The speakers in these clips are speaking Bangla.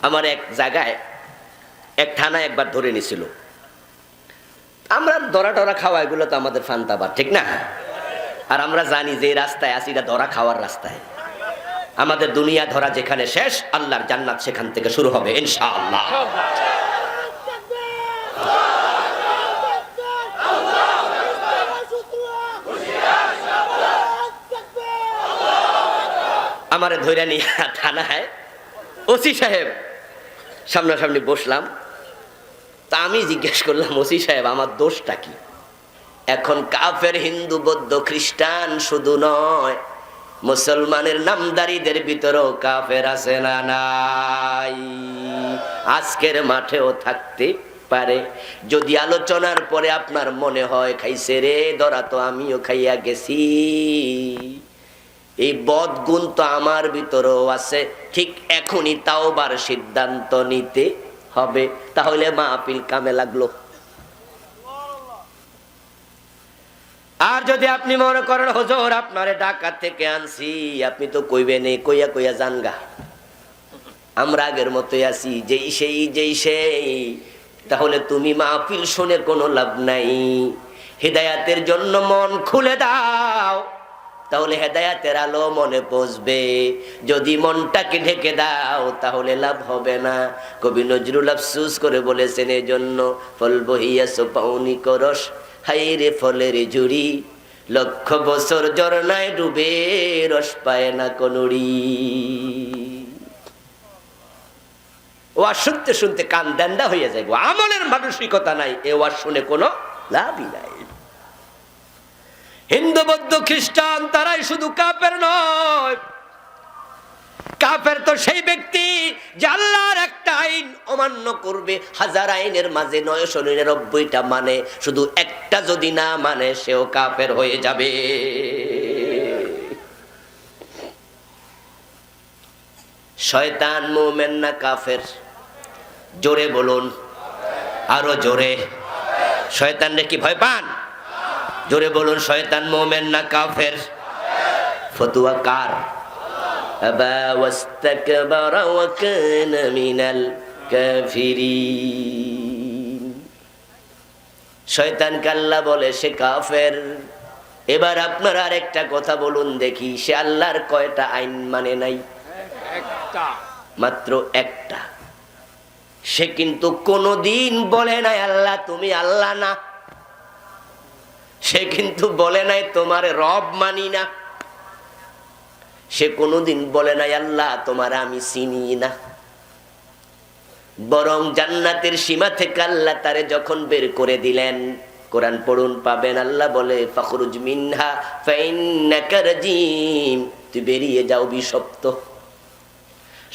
আমার এক জায়গায় এক থানা একবার ধরে নিছিল। আমরা ধরা টরা খাওয়া, এগুলো তো আমাদের ফান্তাবার, ঠিক না? আর আমরা জানি যে রাস্তায় আছি এটা ধরা খাওয়ার রাস্তায়। আমাদের দুনিয়া ধরা যেখানে শেষ, আল্লাহর জান্নাত সেখান থেকে শুরু হবে ইনশাআল্লাহ। আমারে ধরে নিয়ে থানায় ওসি সাহেব সামনাসামনি বসলাম। তা আমি জিজ্ঞেস করলাম, ওসি সাহেব আমার দোষটা কি? এখন কাফের, হিন্দু, বৌদ্ধ, খ্রিস্টান শুধু নয়, মুসলমানের নামদারিদের ভিতরেও কাফের আছে না নাই? আজকের মাঠেও থাকতে পারে। যদি আলোচনার পরে আপনার মনে হয় খাইছে রে ধরা, তো আমিও খাইয়া গেছি, এই বদগুণ তো আমার ভিতরেও আছে, ঠিক এখনই তাওবার সিদ্ধান্ত নিতে হবে। তাহলে মাহফিল কামে লাগলো। আর যদি আপনি মনে করেন হুজুর আপনারে ঢাকা থেকে আনছি, আপনি তো কইবেন কইয়া কইয়া জানগা, আমরা আগের মতোই আছি, যেই সেই, তাহলে তুমি মাহফিল শুনে কোনো লাভ নাই। হিদায়াতের জন্য মন খুলে দাও, তাহলে হেদায়াতের আলো মনে পৌঁছবে। যদি মনটাকে ঢেকে দাও তাহলে লাভ হবে না। কবি নজরুল আফসোস করে বলেছেন, এই জন্য ফল বহিয়াছো পাউনি করস, হাইরে ফলের ঝুড়ি, লক্ষ বছর ঝরনায় ডুবে রস পায় না কোনুড়ি। ওয়াজ শুনতে শুনতে কান দেন্দা হয়ে যায়, আমলের মানসিকতা নাই, এ ওয়াজ শুনে কোনো লাভই নাই। হিন্দু, বৌদ্ধ, খ্রিস্টান তারাই শুধু কাফের নয়। কাফের তো সেই ব্যক্তি যে আল্লাহর একটা আইন অমান্য করবে, হাজার আইনের মাঝে 999টা মানে, শুধু একটা যদি না মানে সেও কাফের হয়ে যাবে। শয়তান মুমিন না কাফের? জোরে বলুন, আরো জোরে। শয়তানরে কি ভয় পান? জোরে বলুন, শয়তান মুমিন না কাফের? ফতোয়া কার? আবা ওয়াস্তাকবারা ওয়া কানা মিনাল কাফিরিন। শয়তানকে আল্লাহ বলে সে কাফের। এবার আপনারা আরেকটা কথা বলুন দেখি, সে আল্লাহর কয়টা আইন মানে নাই? একটা, মাত্র একটা। সে কিন্তু কোনদিন বলে নাই আল্লাহ তুমি আল্লাহ না। সে কিন্তু বলে নাই তোমার রব মানি না। সে কোনদিন বলে নাই আল্লাহ তোমার আমি চিনি না। বরং জান্নাতের সীমা থেকে আল্লাহ তারে যখন বের করে দিলেন, কোরআন পড়ুন পাবেন, আল্লাহ বলে ফাখরুজ মিনহা ফাইন্নাকা রাজিম, তুই বেরিয়ে যাও বিশপ্ত।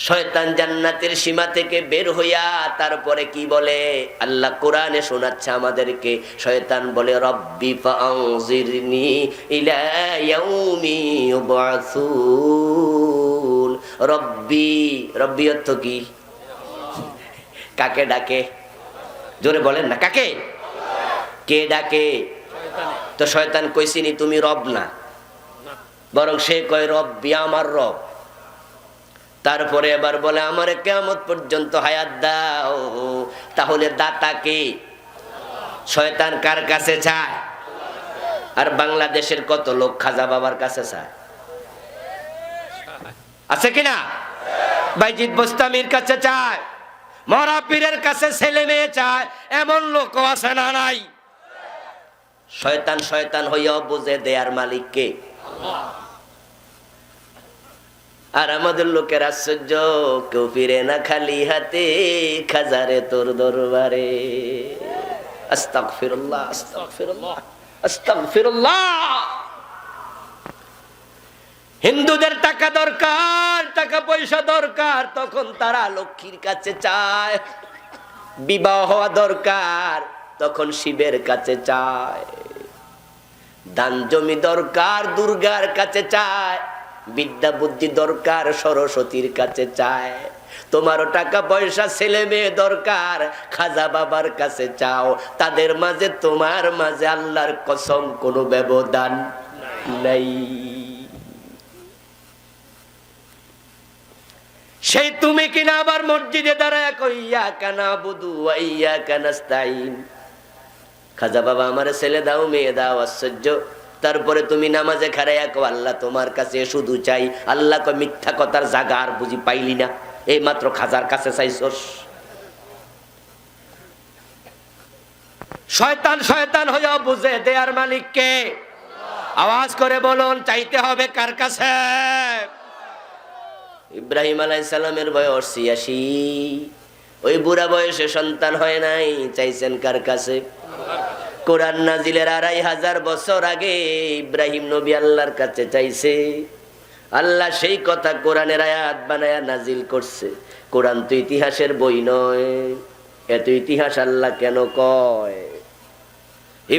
শয়তান জান্নাতের সীমা থেকে বের হইয়া তারপরে কি বলে আল্লাহ কোরআনে শোনাচ্ছে আমাদেরকে। শয়তান বলে রব্বি ফাআনজিরনি ইলা ইয়াউমি ইউবআসুন। রব্বি, রব্বি অর্থ কি? কাকে ডাকে? জোরে বলেন না, কাকে? কে ডাকে? তো শয়তান কইছিনি তুমি রব না, বরং সে কয় রব্বি আমার রব। তারপরে এবার বলে আমারে কিয়ামত পর্যন্ত হায়াত দাও। তাহলে দাতা কে? শয়তান কার কাছে চায়? আর বাংলাদেশের কত লোক খাজা বাবার কাছে চায়? আছে কিনা? বাইজিদ বোস্তামির কাছে চায়, মরা পীরের কাছে ছেলে মেয়ে চায়, এমন লোকও আছে না নাই? শয়তান শয়তান হইয়া বুঝে দেয়ার মালিক কে? আর আমাদের লোকের আশ্চর্য, কেউ ফিরে না খালি হাতে, খাজারে তোর দরবারে। আস্তাগফিরুল্লাহ, আস্তাগফিরুল্লাহ, আস্তাগফিরুল্লাহ। হিন্দুদের টাকা দরকার, টাকা পয়সা দরকার, তখন তারা লক্ষ্মীর কাছে চায়। বিবাহ হওয়া দরকার, তখন শিবের কাছে চায়। দান জমি দরকার, দুর্গার কাছে চায়। বিদ্যা বুদ্ধি দরকার, সরস্বতীর কাছে চায়। তোমারও টাকা পয়সা ছেলে মেয়ে দরকার, খাজা বাবার কাছে চাও। তাদের মাঝে তোমার মাঝে আল্লাহর কসম কোনো ব্যবধান নাই। সেই তুমি কিনা আবার মসজিদে দাঁড়ায় কই ইয়াকা নাবুদু ওয়া ইয়াকা নাস্তাইন। খাজা বাবা আমার ছেলে দাও মেয়ে দাও আশ্চর্য। তারপরে তুমি নামাজে খাড়াইয়া কও আল্লাহ তোমার কাছে শুধু চাই। আল্লাহ কয় মিথ্যা কথার জায়গা আর বুঝি পাইলি না, এই মাত্র খাজার কাছে চাইছস। শয়তান শয়তান হইয়া বুঝে দেয়ার মালিক কে? আওয়াজ করে বলুন, চাইতে হবে কার কাছে? ইব্রাহিম আলাইহিস সালামের বয়স ৮৬, ওই বুড়া বয়সে সন্তান হয় নাই, চাইছেন কার কাছে? কোরআন নাজিলের ২৫০০ বছর আগে ইব্রাহিম নবী আল্লাহর কাছে চাইছে। আল্লাহ সেই কথা কোরআনের আয়াত বানায়া নাজিল করছে। কোরআন তো ইতিহাসের বই নয়, এত ইতিহাস আল্লাহ কেন কয়?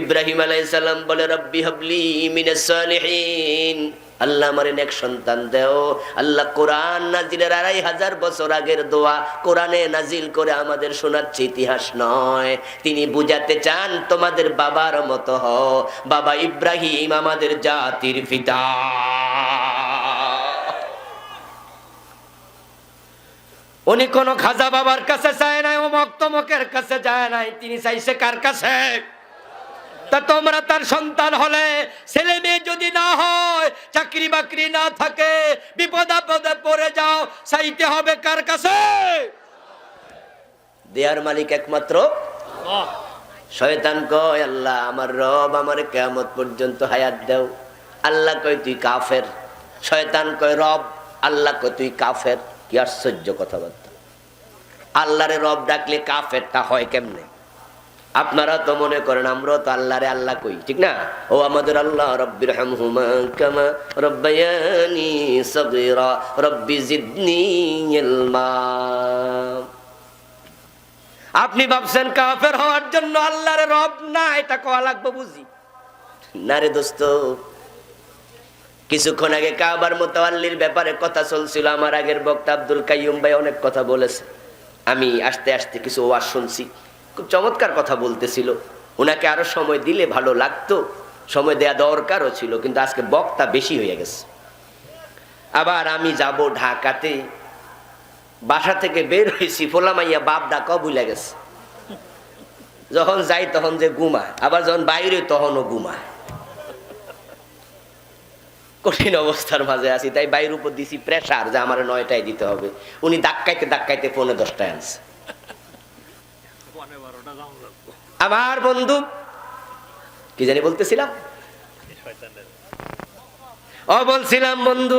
ইব্রাহিম আলাইহিস সালাম বলে রব্বি হাবলি মিনাস সালিহিন, আল্লাহ আমারে নেক সন্তান দাও। আল্লাহ কোরআন নাজিলের ২৫০০ বছর আগের দোয়া কোরআনে নাজিল করে আমাদের শোনাচ্ছে, ইতিহাস নয়। তিনি বুঝাতে চান তোমাদের বাবার মতো হও। বাবা ইব্রাহিম আমাদের জাতির পিতা। উনি কোন খাজা বাবার কাছে চায় নাই, অমুক তমুকের কাছে যায় নাই, তিনি চাইছে কার কাছে? তা তোমরা তার সন্তান হলে, ছেলে মেয়ে যদি না হয়, চাকরি বাকরি না থাকে, বিপদ আপদে পড়ে যাও, চাইতে হবে কার কাছে? দেয়ার মালিক একমাত্র আল্লাহ। শয়তান কয় আল্লাহ আমার রব আমার কিয়ামত পর্যন্ত হায়াত দাও। আল্লাহ কয় তুই কাফের। শয়তান কয় রব, আল্লাহ কয় তুই কাফের। কি আশ্চর্য কথাবার্তা! আল্লাহরে রব ডাকলে কাফেরটা হয় কেমনে? আপনারা তো মনে করেন আমরা তো আল্লাহরে আল্লাহ কই, ঠিক না? ও আমাদের আল্লাহ রব্বির হামহুমা কামা রব্বায়ানি সগীরা রব্বি জিদনি ইলমা। আপনি ভাবছেন কাফের হওয়ার জন্য আল্লাহরে রব না এটা কোয়া লাগবে বুঝি না রে দোস্ত। কিছুক্ষণ আগে কাবার মুতাওয়াল্লির ব্যাপারে কথা চলছিল। আমার আগের বক্তা আব্দুল কাইয়ুম ভাই অনেক কথা বলেছে, আমি আস্তে আস্তে কিছু ওয়াজ শুনছি। খুব চমৎকার কথা বলতেছিল। ওনাকে আরো সময় দিলে ভালো লাগতো, সময় দেয়া দরকারও ছিল, কিন্তু আজকে বক্তা বেশি হয়ে গেছে। আবার আমি যাব ঢাকাতে, বাসা থেকে বের হয়েছি, ফোলা মাইয়া বাপ ডাকাও ভুলে গেছে। যখন যাই তখন যে ঘুমায়, আবার যখন বাইরে তখনও ঘুমায়। কঠিন অবস্থার মাঝে আছি, তাই বাইরের উপর দিছি প্রেসার যে আমার ৯টায় দিতে হবে। উনি ধাক্কাইতে ধাক্কাইতে ১৫-১০টায় আনছে। আমার বন্ধু কি জানি বলতেছিলাম, বলছিলাম বন্ধু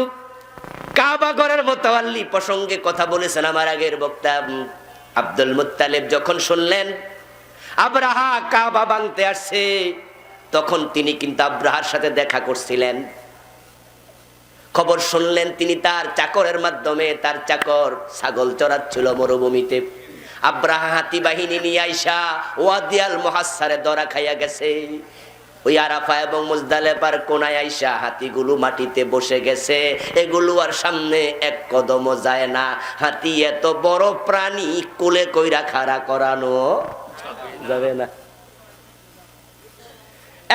কাবা ঘরের মুতাওয়াল্লি প্রসঙ্গে কথা বলেছেন আমার আগের বক্তা আব্দুল মুত্তালিব। যখন শুনলেন আব্রাহা কাবা ভাঙতে আসছে, তখন তিনি কিন্তু আব্রাহার সাথে দেখা করছিলেন। খবর শুনলেন, তিনি তার চাকরের মাধ্যমে, তার চাকর ছাগল চড়াচ্ছিল মরুভূমিতে। আব্রাহা হাতি বাহিনী নিয়ে আইসা ওয়াদিয়াল মুহাসসারে ধরা খাইয়া গেছে। ওই আরাফা এবং মুজদালিফার কোনায় আইসা হাতিগুলো মাটিতে বসে গেছে। এগুলো আর সামনে এক কদমও যায় না। হাতি এত বড় প্রাণী, কোলে কইরা খাড়া করানো যাবে না।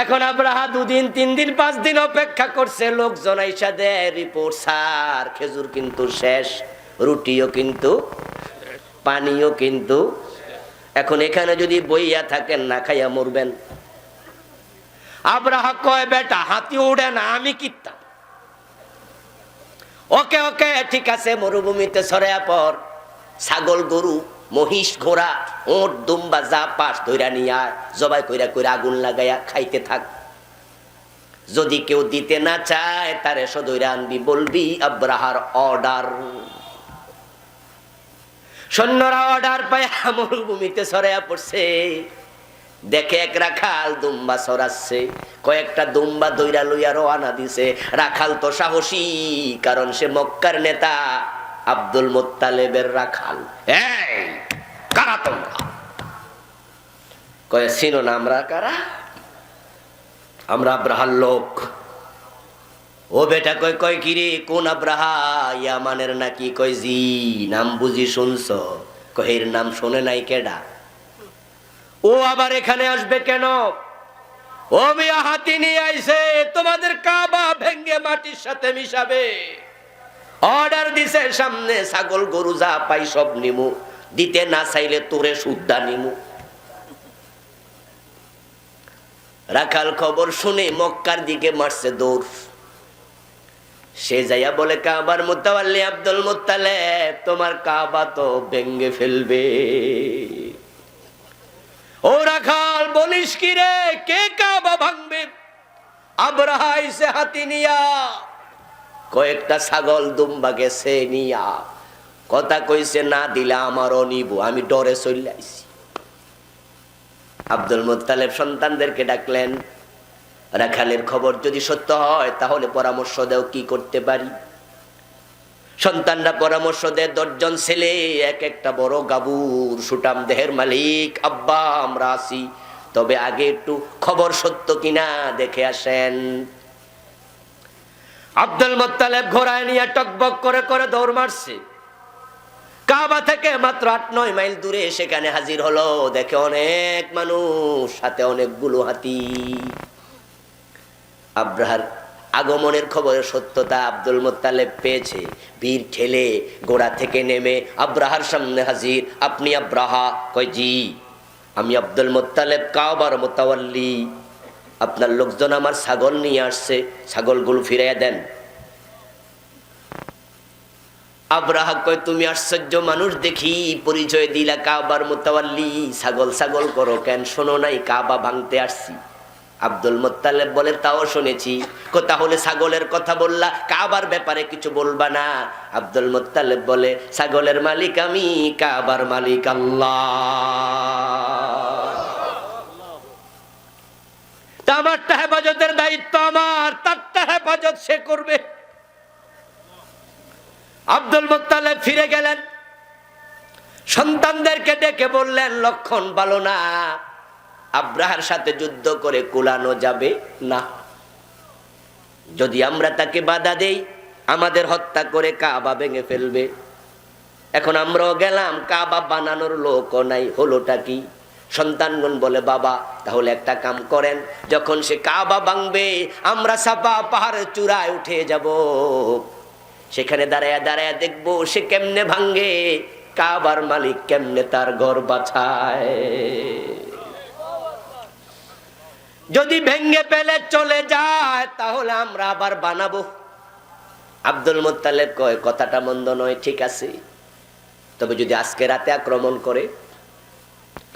এখন আব্রাহা ২ দিন ৩ দিন ৫ দিন অপেক্ষা করছে। লোকজন আইসা দেয় রিপোর্ট, স্যার খেজুর কিন্তু শেষ, রুটিও কিন্তু, পানিও কিন্তু। এখন এখানে যদি বইয়া থাকেন না খাইয়া মরবেন। আব্রাহা কয় বেটা হাতি উড়ে না, আমি কিত্তা। ওকে ওকে ঠিক আছে, মরুভূমিতে ছড়াইয়া পর, ছাগল গরু মহিষ ঘোড়া ওট দুম্বা যা পাস ধইরা নিয়া জবাই কইরা কইরা আগুন লাগাইয়া খাইতে থাক। যদি কেউ দিতে না চায় তারে সদইরা আনবি, বলবি আব্রাহার অর্ডার। সৈন্যরা অর্ডার পায় মরুভূমিতে ছড়াইয়া পড়ছে। দেখে এক রাখাল দুম্বা ছড়াচ্ছে, কয়েকটা দুম্বা দইরা লইয়া রওনা দিছে। রাখাল তো সাহসী, কারণ সে মক্কার নেতা আব্দুল মুত্তালিবের রাখাল। এই কারা তোমরা? কয় চিনো না আমরা কারা? আমরা আব্রাহার লোক। ও বেটা কয় কয় কিরে কোন আব্রাহা? ইয়ামানের নাকি? কয় জি। নাম বুঝি শুনছ? কয় এর নাম শোনে নাই কেডা? ও আবার এখানে আসবে কেন? ও মিয়া হাতি নিয়ে আইছে, তোমাদের কাবা ভেঙ্গে মাটির সাথে মিশাবে। অর্ডার দিছে সামনে ছাগল গরু যা পাই সব নিমু, দিতে না চাইলে তোরে সুদ্ধা নিমু। রাখাল খবর শুনে মক্কার দিকে মারছে দৌড়। সে যাইয়া বলে কাবার মুতাওয়াল্লি আব্দুল মুত্তালিব, তোমার কাবা তো ভেঙে ফেলবে। ও রাখাল, বলিস কি রে, কে কাবা ভাঙবে? আব্রাহা আইছে হাতি নিয়া, কয়েকটা ছাগল দুম্বা গেছে নিয়া, কথা কইছে না দিলে আমারও নিব, আমি ডরে চলে আইছি। আব্দুল মুত্তালিব সন্তানদেরকে ডাকলেন, রাখালের খবর যদি সত্য হয় তাহলে পরামর্শ দাও কি করতে পারি। সন্তানরা পরামর্শ দেয়, 10 জন ছেলে এক একটা বড় গাবুর সুটাম দেহের মালিক, আব্বা আমরা আছি, তবে আগে একটু খবর সত্য কিনা দেখে আসেন। আব্দুল মুত্তালিব ঘোড়ায় নিয়ে টকবক করে করে দৌড় মারছে। কাবা থেকে মাত্র 8-9 মাইল দূরে সেখানে হাজির হলো, দেখে অনেক মানুষ, সাথে অনেকগুলো হাতি। আব্রাহার আগমনের খবরের সত্যতা আব্দুল মুত্তালিব পেয়েছে। বীর ঠেলে ঘোড়া থেকে নেমে আব্রাহার সামনে হাজির। আপনি আব্রাহা? কয় জি, আমি আব্দুল মুত্তালিব, কাবার মুতাওয়াল্লি। আপনার লোকজন আমার ছাগল নিয়ে আসছে, ছাগলগুলো ফিরাইয়া দেন। আব্রাহা কয়, তুমি আশ্চর্য মানুষ দেখি, পরিচয় দিলা কাবার মুতাওয়াল্লি, ছাগল ছাগল করো কেন? শোনো নাই কাবা ভাঙতে আসছি? আব্দুল মুত্তালিব বলে, তাও শুনেছি। তাহলে ছাগলের কথা বললা, কাবার ব্যাপারে কিছু বলবা না? আব্দুল মুত্তালিব বলে, ছাগলের মালিক আমি, কাবার মালিক আল্লাহ। আমারটা হেফাজতের দায়িত্ব আমার, তারটা হেফাজত সে করবে। আব্দুল মুত্তালিব ফিরে গেলেন, সন্তানদেরকে ডেকে বললেন, লক্ষণ ভালো না, আব্রাহার সাথে যুদ্ধ করে কুলানো যাবে না। যদি আমরা তাকে বাধা দেই, আমাদের হত্যা করে কাবা ভেঙে ফেলবে। এখন আমরাও গেলাম, কাবা বানানোর লোকও নাই, হলোটা কি? সন্তানগণ বলে, বাবা তাহলে একটা কাম করেন, যখন সে কাবা ভাঙবে আমরা সাফা পাহাড়ের চূড়ায় উঠে যাব, সেখানে দাঁড়ায়া দাঁড়ায়া দেখবো সে কেমনে ভাঙে, কাবার মালিক কেমনে তার ঘর বাছায়। যদি ভেঙে ফেলে চলে যায় তাহলে আমরা আবার বানাবো। আব্দুল মুত্তালিব কয়, কথাটা মন্দ নয়, ঠিক আছে, তবে যদি আজকে রাতে আক্রমণ করে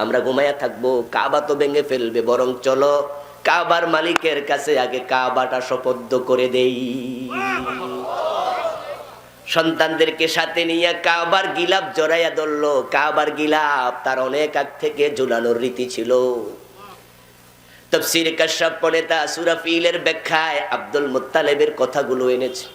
আমরা ঘুমাইয়া থাকবো, কাবা তো ভেঙে ফেলবে, বরং চলো কাবার মালিকের কাছে আগে কাবাটা শপথ করে দেই। সন্তানদেরকে সাথে নিয়ে কাবার গিলাফ জড়াইয়া ধরলো। কাবার গিলাফ তার অনেক আগ থেকে ঝুলানোর রীতি ছিল। তাফসীর কাশফ পড়ে তা সূরা ফিলের ব্যাখ্যায় আব্দুল মুত্তালিবের কথাগুলো এনেছে।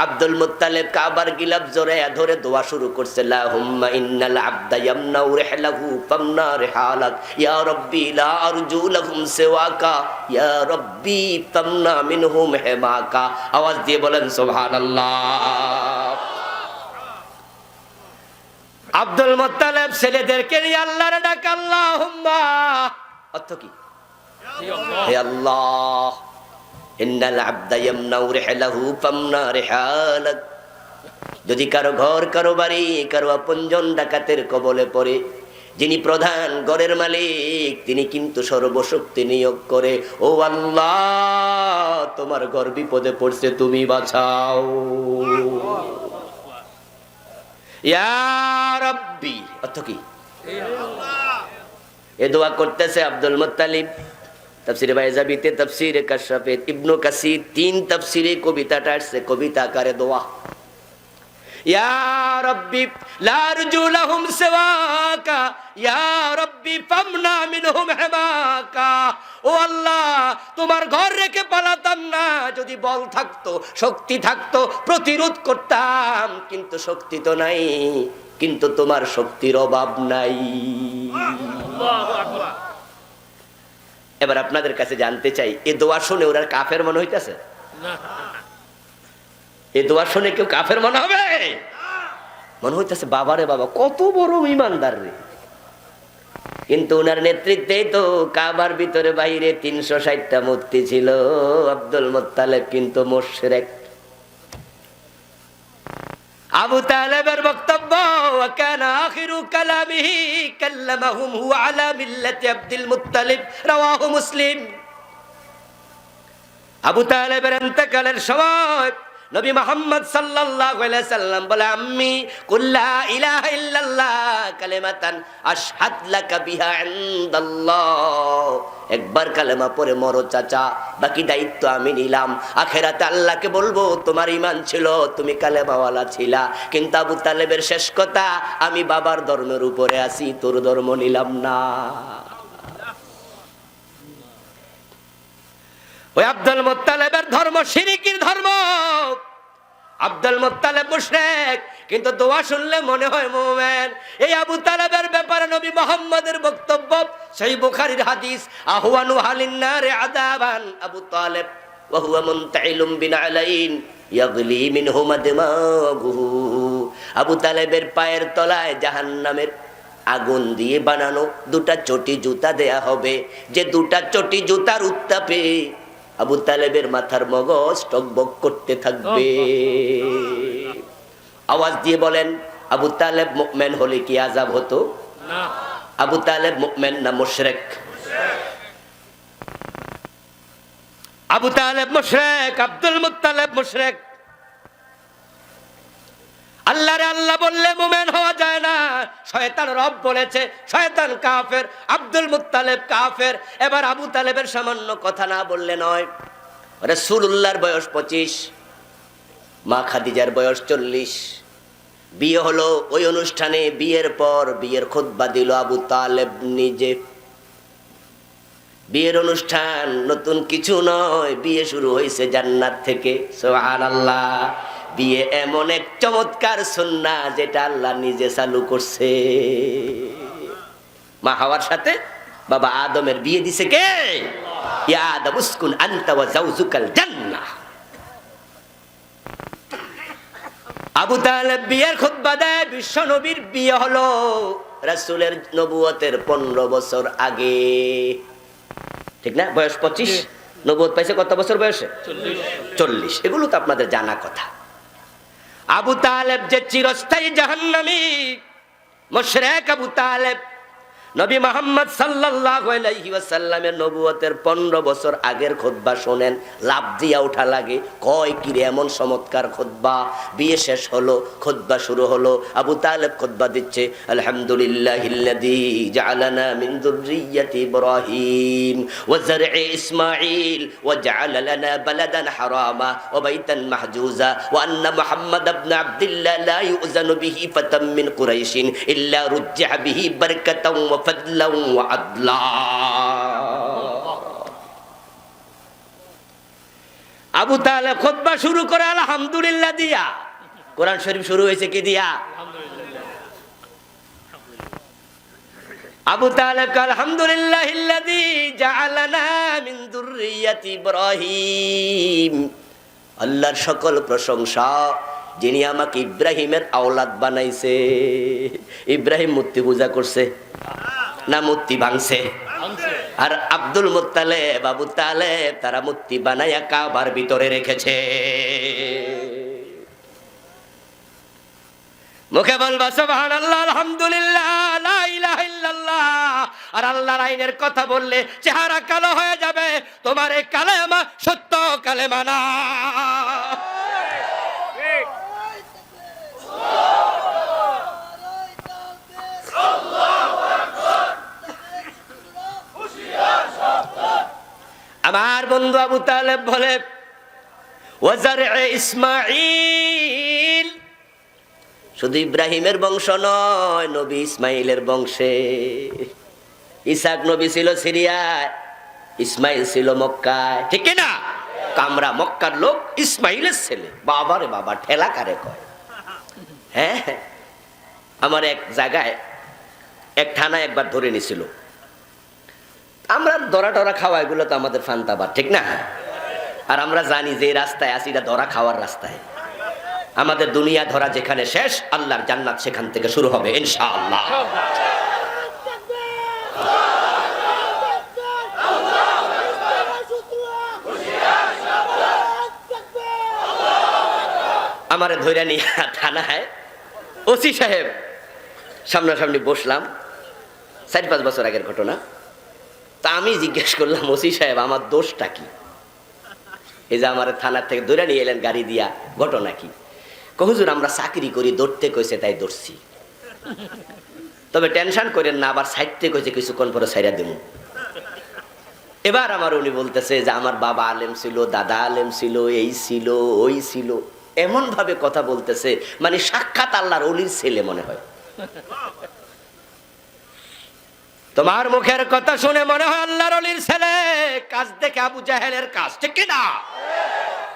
আব্দুল মুত্তালিব কাবার গিলাফ জড়াইয়া ধরে দোয়া শুরু করছে, লাহুম্মা ইন্নাল আবদা ইয়ামনাউ রিহলাহু ফামনা রিহালাক, ইয়া রাব্বি লা আরজু লাহুম সিওয়াকা, ইয়া রাব্বি ফামনা মিনহুম হিমাকা। আওয়াজ দিয়ে বলেন সুবহানাল্লাহ। আব্দুল মুত্তালিব ছেলেদেরকে নিয়ে আল্লাহর ডাক, আল্লাহুম্মা, অর্থ কি? হে আল্লাহ, ইন্নাল আবদা ইয়ামনাউ রিহলাহু ফামনা রিহালাক। যদি কারো ঘর, কারো বাড়ি, কারো আপনজন ডাকাতের কবলে পড়ে, যিনি প্রধান ঘরের মালিক তিনি কিন্তু সর্বশক্তি নিয়োগ করে, ও আল্লাহ তোমার ঘর বিপদে পড়ছে, তুমি বাঁচাও। ইয়া রাব্বি, অর্থ কি? এ দোয়া করতেছে আব্দুল মুত্তালিব। তাফসীরে বাইজাবিতে, তাফসীরে কাশফে, ইবনে কাসির 3 তাফসীরে কবিতাটা আসছে, কবিতা আকারে দোয়া। ইয়া রাব্বি লা আরজু লাহুম সিওয়াকা, ইয়া রাব্বি ফামনা মিনহুম হিমাকা। ও আল্লাহ তোমার ঘর রেখে পালাতাম না, যদি বল থাকতো, শক্তি থাকতো প্রতিরোধ করতাম, কিন্তু শক্তি তো নাই, কিন্তু তোমার শক্তির অভাব নাই। আল্লাহু আকবার। এবার আপনাদের কাছে জানতে চাই, এ দোয়া শুনে ওরা কাফের মনে হইতেছে? এ দোয়া শুনে কেউ কাফের মনে হবে? মনে হইতেছে বাবারে বাবা কত বড় ঈমানদার রে। কিন্তু ওনার নেতৃত্বেই তো কাবার ভিতরে বাইরে 360টা মূর্তি ছিল। আব্দুল মুত্তালিব কিন্তু মুশরিক। আবু তালেবের বক্তব্য, কানা আখিরু কালামিহি কাল্লামাহুম হুয়া আলা মিল্লাতি আব্দুল মুত্তালিব, রাওয়াহু মুসলিম। আবু তালেবের ইন্তেকালের সময় নবী মুহাম্মদ সাল্লাল্লাহু আলাইহি সাল্লাম বলে, আম্মি কুল্লা ইলাহা ইল্লাল্লাহ কালিমাতান আশহাদ লাকা বিহা ইনদাল্লাহ। একবার কালেমা পড়ে মরো চাচা, বাকি দায়িত্ব আমি নিলাম। আখিরাতে আল্লাহকে বলবো তোমার ঈমান ছিল, তুমি কালেমাওয়ালা ছিলা, কিন্তু আবু তালেবের শেষ কথা, আমি বাবার ধর্মের উপরে আছি, তোর ধর্ম নিলাম না। ওই আব্দুল মুত্তালিবের ধর্ম শিরকির ধর্ম। আব্দুল মুত্তালিব মুশরিক, কিন্তু দোয়া শুনলে মনে হয় মুমিন। এই আবু তালেবের ব্যাপারে নবী মুহাম্মদের বক্তব্য, সহিহ বুখারীর হাদিস, আহওয়ানু হালিন নারে আযাবান আবু তালেব ওয়া হুয়া মুনতাইলুম বিনালাইন ইয়াগলি মিনহুমা দিমাগুহু। আবু তালেবের পায়ের তলায় জাহান্নামের আগুন দিয়ে বানানো দুটা চটি জুতা দেয়া হবে, যে দুটা চটি জুতার উত্তাপে আবু তালেবের মাথার মগজ টকবক করতে থাকবে। আওয়াজ দিয়ে বলেন, আবু তালেব মুমিন হলে কি আযাব হতো? না। আবু তালেব মুমিন না মুশরিক? আবু তালেব মুশরিক, আব্দুল মুত্তালিব মুশরিক। আল্লাহরে আল্লাহ বললে মুমিন হওয়া যায় না। শয়তান রব বলেছে, শয়তান কাফের, আব্দুল মুত্তালিব কাফের। এবার আবু তালেবের সামান্য কথা না বললে নয়। রাসূলুল্লাহর বয়স 25, মা খাদিজার বয়স 40। বিয়ে হলো ওই অনুষ্ঠানে। বিয়ের পর বিয়ের খুতবা দিল আবু তালেব নিজে। বিয়ের অনুষ্ঠান নতুন কিছু নয়, বিয়ে শুরু হয়েছে জান্নাত থেকে। সুবহানাল্লাহ। বিয়ে এমন এক চমৎকার সুন্নাহ যেটা আল্লাহ নিজে চালু করছে। মা হাওয়ার সাথে বাবা আদমের বিয়ে দিছে কে? ইয়া আদম উসকুন আনতা ওয়া যাওজুকাল জান্নাহ। আবু তালেব বিয়ের খুতবা দেয়। বিশ্ব নবীর বিয়ে হলো রাসূলের নবুয়তের 15 বছর আগে, ঠিক না? বয়স 25, নবুয়ত পাইছে কত বছর বয়সে? 40। এগুলো তো আপনাদের জানা কথা। আবু তালেব যে চিরস্থায়ী জাহান্নামী মুশরিক আবু তালেব, নবী মুহাম্মদ সাল্লাল্লাহু আলাইহি ওয়াসাল্লামের নবুয়তের 15 বছর আগের খুতবা শুনেন, লাভ দিয়া ওঠা লাগে। কয় কি রে এমন চমৎকার খুতবা! বিয়ে শেষ হলো, খুতবা শুরু হলো। আবু তালেব খুতবা দিচ্ছে, আলহামদুলিল্লাহিল্লাযী জাআলানা মিন যুররিয়্যাতি ইব্রাহিম ওয়া যারঈ ইসমাঈল ওয়া জাআলা লানা বালাদান হারামা ওয়া বাইতান মাহজুজা ওয়া আন্না মুহাম্মাদ ইবনে আবদুল্লাহ লা ইউযানু বিহি ফাতাম মিন কুরাইশিন ইল্লা রুজ্জিহা বিহি বারাকাতাও ওয়া ফাদলাও ওয়া আদলা। আবু তালেব খুতবা শুরু করে আলহামদুলিল্লাহ দিয়া। কোরআন শরীফ শুরু হয়েছে কি দিয়া? আবু তালেব আলহামদুলিল্লাহিল্লাযী জাআলানা মিন যুররিয়্যাতি ইব্রাহিম। আল্লাহর সকল প্রশংসা, যিনি আমাকে ইব্রাহিমের আওলাদ বানাইছে। ইব্রাহিম মূর্তি পূজা করছে না মূর্তি ভাঙছে? আর আব্দুল মুত্তালিব, আবু তালেব তারা মূর্তি বানাইয়া কাবার ভিতরে রেখেছে। মুখে বলবা সুবহানাল্লাহ, আলহামদুলিল্লাহ, লা ইলাহা ইল্লাল্লাহ। আর আল্লাহর আইনের কথা বললে চেহারা কালো হয়ে যাবে। তোমার এই কালেমা সত্য কালেমা না। আমার বন্ধু আবু তালেব বলে, ওয়াজারঈ ইসমাঈল, শুধু ইব্রাহিমের বংশ নয়, নবী ইসমাইলের বংশে। ইসাক নবী ছিল সিরিয়ায়, ইসমাইল ছিল মক্কায়, ঠিক না? কামরা মক্কার লোক, ইসমাইলের ছেলে। বাবারে বাবা, ঠেলা কারে কয়? হ্যাঁ, আমার এক জায়গায় এক থানায় একবার ধরে নিছিল। আমরা ধরা টরা খাওয়া, এগুলো তো আমাদের ফান্তাবার, ঠিক না? আর আমরা জানি যে রাস্তায় আছি এটা ধরা খাওয়ার রাস্তায়। আমাদের দুনিয়া ধরা যেখানে শেষ, আল্লাহর জান্নাত সেখান থেকে শুরু হবে ইনশাআল্লাহ। আমারে ধইরা নিয়ে থানায় ওসি সাহেব সামনাসামনি বসলাম, 4-5 বছর আগের ঘটনা। তা আমি জিজ্ঞেস করলাম, ওসি সাহেব আমার দোষটা কি? এই যে আমার থানার থেকে ধরে নিয়ে এলেন গাড়ি দিয়া, ঘটনা কি? হুজুর আমরা চাকরি করি, ধরতে কইছে তাই ধরছি, তবে টেনশন করেন না, আবার সাইডতে কইছে কিছুক্ষণ পরে ছাইরা দেব। এবার আমার উনি বলতেছে যে আমার বাবা আলেম ছিল, দাদা আলেম ছিল, এই ছিল ওই ছিল, এমন ভাবে কথা বলতেছে মানে সাক্ষাৎ আল্লাহর ওলির ছেলে মনে হয়। তোমার মুখের কথা শুনে মনে হয় আল্লাহর ওলির ছেলে, কাজ দেখে আবু জাহেলের কাজ, ঠিক কি না?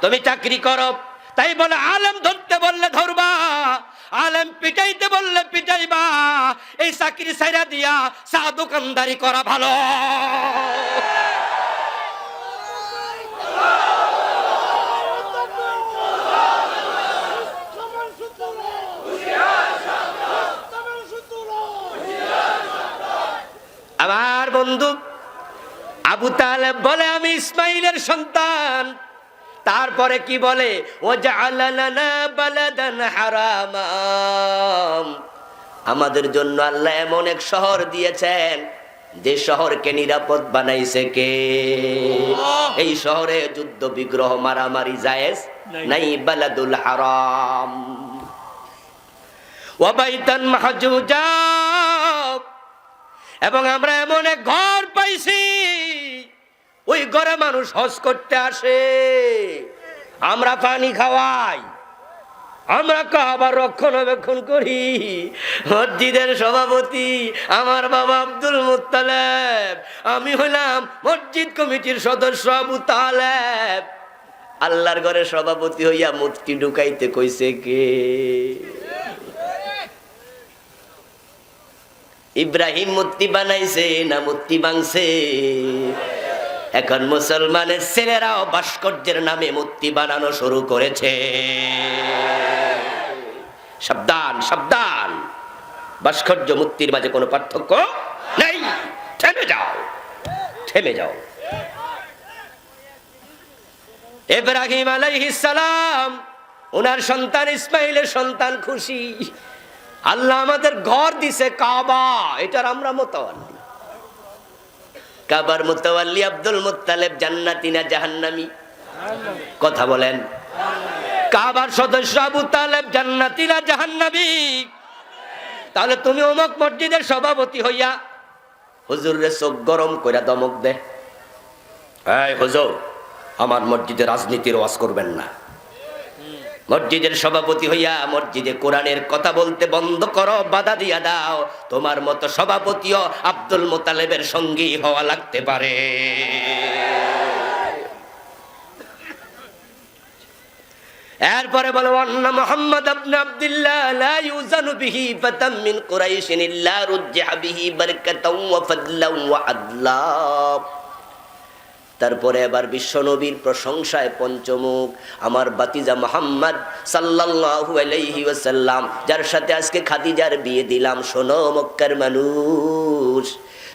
তুমি চাকরি করো, তাই বলে আলেম ধরতে বললে ধরবা, আলেম পিটাইতে বললে পিটাইবা। এই চাকরি ছাইরা দিয়া চা দোকানদারি করা ভালো। আমার বন্ধু আবু তালেব বলে আমি ইসমাইলের সন্তান। তারপরে কি বলে, ও জাআলানা বালাদান হারামা, আমাদের জন্য আল্লাহ এমন এক শহর দিয়েছেন যে শহরকে নিরাপদ বানাইছে কে? এই শহরে যুদ্ধ বিগ্রহ মারামারি জায়েজ নাই, বালাদুল হারাম ওয়া বাইতান মাহজুজা, এবং আমরা এমন এক ঘর পাইছি ওই ঘরে মানুষ হজ করতে আসে, আমরা পানি খাওয়াই, আমরা কাবার রক্ষণাবেক্ষণ করি। মসজিদের সভাপতি আমার বাবা আব্দুল মুত্তালেব, আমি হইলাম মসজিদ কমিটির সদস্য আবু তালেব। আল্লাহর ঘরে সভাপতি হইয়া মূর্তি ঢুকাইতে কইছে কে? ইব্রাহিম মূর্তি বানাইছে না মূর্তি ভাঙছে? এখন মুসলমানের ছেলেরাও ভাস্কর্যের নামে মূর্তি বানানো শুরু করেছে। সাবধান সাবধান, ভাস্কর্য মূর্তির মাঝে কোনো পার্থক্য নেই। থেমে যাও, থেমে যাও। ইব্রাহিম আলাইহিস সালাম ওনার সন্তান ইসমাইলের সন্তান খুশি, আল্লাহ আমাদের ঘর দিছে কাবা, এটার আমরা মোতাওয়াল্লি। কাবার মোতাওয়াল্লি আব্দুল মুত্তালিব জান্নাতি না জাহান্নামী? কথা বলেন। কাবার সদস্য আবু তালেব জান্নাতি না জাহান্নামী? তাহলে তুমি অমুক মসজিদের সভাপতি হইয়া হুজুরের চোখ গরম কইরা দমক দে, এই হুজুর আমার মসজিদে রাজনীতির ওয়াজ করবেন না। মসজিদের সভাপতি হইয়া মসজিদে কোরআনের কথা বলতে বন্ধ করো, বাধা দিয়া দাও। তোমার মতো সভাপতিও আব্দুল মুত্তালিবের সঙ্গী হওয়া লাগতে পারে। এরপরে বলো আন্না মুহাম্মদ ইবনে আব্দুল্লাহ লা ইউজানু বিহি ফাতাম মিন কুরাইশিন ইল্লা রুজ্জিহা বিহি বারাকাতাও ওয়া ফাদলাও ওয়া আদলা। তারপরে এবার বিশ্বনবীর প্রশংসায় পঞ্চমুখ আমার বাতিজা মুহাম্মদ সাল্লাল্লাহু আলাইহি ওয়াসাল্লাম, যার সাথে আজকে খাদিজার বিয়ে দিলাম। শোনো মক্কার মানুষ,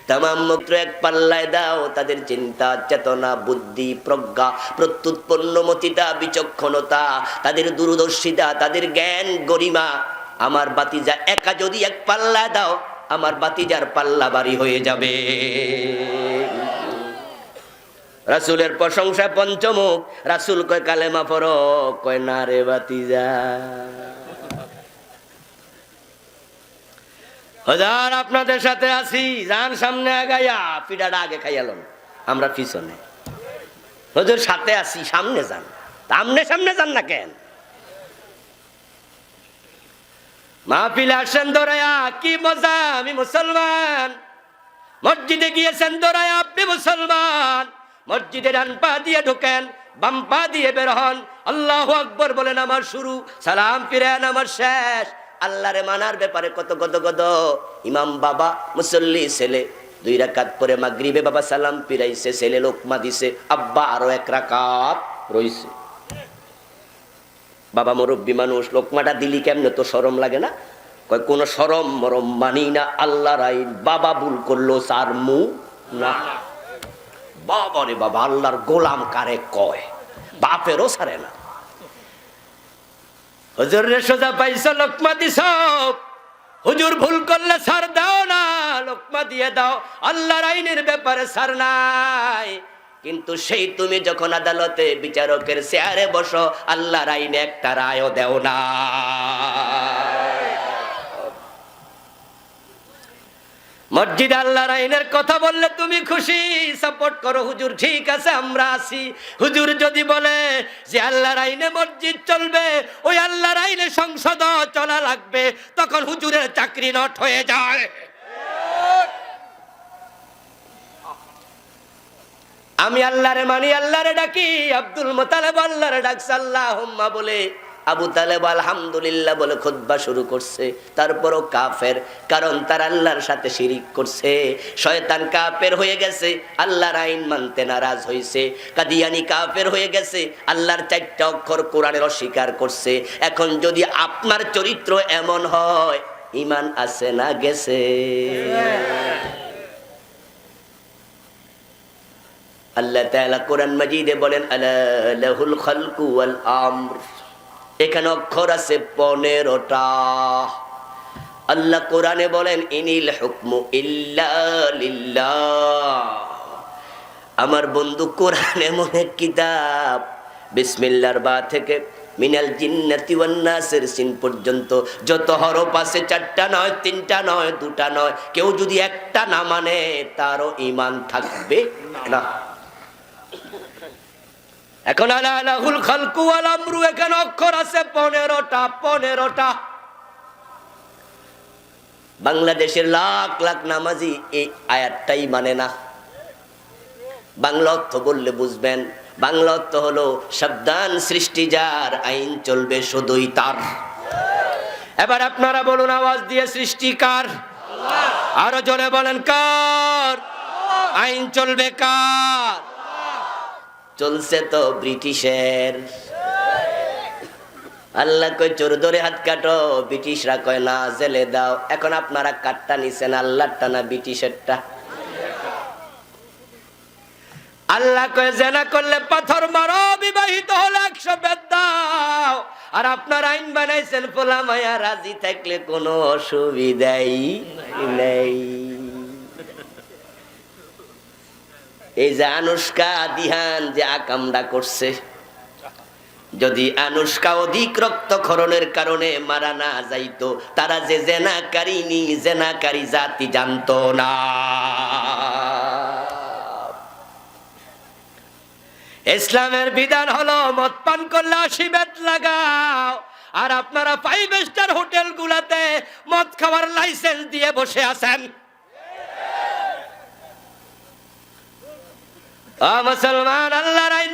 তামাম মক্র এক পাল্লায় দাও। তাদের চিন্তা চেতনা বুদ্ধি প্রজ্ঞা প্রত্যুৎপন্নমতিতা বিচক্ষণতা, তাদের দূরদর্শিতা, তাদের জ্ঞান গরিমা, আমার বাতিজা একা যদি এক পাল্লায় দাও আমার বাতিজার পাল্লা বাড়ি হয়ে যাবে। রাসূলের প্রশংসা পঞ্চমুখ। রাসূল কয় কালেমা পড়ো, কয় না রে বাতিজা। হুজুর আপনাদের সাথে আছি, যান সামনে আগাইয়া, পিঠাটা আগে খাইয়ালন, আমরা পিছনে। হুজুর সাথে আছি, সামনে যান। সামনে সামনে যান না কেন? মাহফিলে আসেন দৌড়ায়া, কি মজা, আমি মুসলমান। মসজিদে গিয়েছেন দৌড়ায়া, আপনি মুসলমান। মসজিদে ডান পা দিয়ে ঢোকেন, বাম পা দিয়ে বের হন, আল্লাহু আকবার বলেন আমার শুরু, সালাম ফিরেন আমার শেষ। আল্লাহরে মানার ব্যাপারে কত কত কত। ইমাম বাবা মুসল্লি ছেলে, 2 রাকাত পরে মাগরিবে বাবা সালাম ফিরাইছে, ছেলে লোকমা দিছে, আব্বা আরো 1 রাকাত রইছে। বাবা মুরব্বী মানুষ, লোকমাটা দিলি কেমনে, তো শরম লাগে না? কয় কোন শরম মরম মানি না, আল্লাহর আইন। বাবা ভুল করলো সার মু না। বাবা রে বাবা, আল্লাহর গোলাম কারে কয়? বাপেরও ছাড়ে না। হুজুর রে সোজা পাইছো, লোকমা দিছ, হুজুর ভুল করলে ছাড় দাও না, লোকমা দিয়ে দাও, আল্লাহর আইনের ব্যাপারে ছাড় নাই। কিন্তু সেই তুমি যখন আদালতে বিচারকের চেয়ারে বসো, আল্লাহর আইনে একটা রায়ও দেও না। মসজিদে আল্লাহর আইনের কথা বললে তুমি খুশি, সাপোর্ট করো, হুজুর ঠিক আছে আমরা আছি। হুজুর যদি বলে যে আল্লাহর আইনে মসজিদ চলবে, ওই আল্লাহর আইনে সংসদ চলা লাগবে, তখন হুজুরের চাকরি নট হয়ে যায়। আমি আল্লাহরে মানি, আল্লাহরে ডাকি। আব্দুল মুতালিব আল্লাহরে ডাকছে আল্লাহুম্মা বলে, আবু তালেব আলহামদুলিল্লাহ বলে খুতবা শুরু করছে। তারপরও কাফের, কারণ তার আল্লাহর সাথে শিরিক করছে। শয়তান কাফের হয়ে গেছে, আল্লাহর আইন মানতে নারাজ হয়েছে। কাদিয়ানি কাফের হয়ে গেছে, আল্লাহর 4টা অক্ষর কোরআনের অস্বীকার করছে। এখন যদি আপনার চরিত্র এমন হয়, ঈমান আছে না গেছে? আল্লাহ তাআলা কোরআন মাজিদে বলেন, আলা লাহুল খালকু ওয়াল আমর। এখানে অক্ষর আছে 15টা। আল্লাহ কোরআনে বলেন, ইনিল হুকমু ইল্লা লিল্লাহ। আমার বন্ধু, কোরআন এমন এক কিতাব, বিসমিল্লাহর বা থেকে মিনাল জিন্নাতি ওয়ান নাসের সিন পর্যন্ত যত হরফ আছে, 4টা নয়, 3টা নয়, 2টা নয়। কেউ যদি একটা না মানে, তারও ঈমান থাকবে না। এখন আলাহুল খালকু ওয়াল আমরু, এখানে অক্ষর আছে 15টা। বাংলাদেশের লাখ লাখ নামাজি এই আয়াতটাই মানে না। বাংলা অর্থ বললে বুঝবেন। বাংলা অর্থ হলো, সাবধান সৃষ্টি যার, আইন চলবে শুধুই তার। এবার আপনারা বলুন আওয়াজ দিয়ে, সৃষ্টি কার? আরো জোরে বলেন, কার? আইন চলবে কার? চলছে তো ব্রিটিশের। আল্লাহ কয় চোর ধরে হাত কাটো, ব্রিটিশরা কয় না, জেলে দাও। এখন আপনারা কাটটা নিছেন, আল্লাহরটা না ব্রিটিশেরটা? আল্লাহ কয় জেনা করলে পাথর মারো, বিবাহিত হলে 100 বেদ দাও। আর আপনার আইন বানাইছেন, পোলা মায়া রাজি থাকলে কোনো অসুবিধাই নেই। এই যে আনুষ্কা দিহান যে আকামটা করছে, যদি আনুষ্কা অধিক রক্তক্ষরণের কারণে মারা না যাইতো, তারা যে জেনাকারী জাতি জানতো না। ইসলামের বিধান হলো, মদ পান করলে 80 বেদ লাগাও। আর আপনারা 5 স্টার হোটেল গুলাতে মদ খাওয়ার লাইসেন্স দিয়ে বসে আছেন। মুসলমান আল্লাহর আইন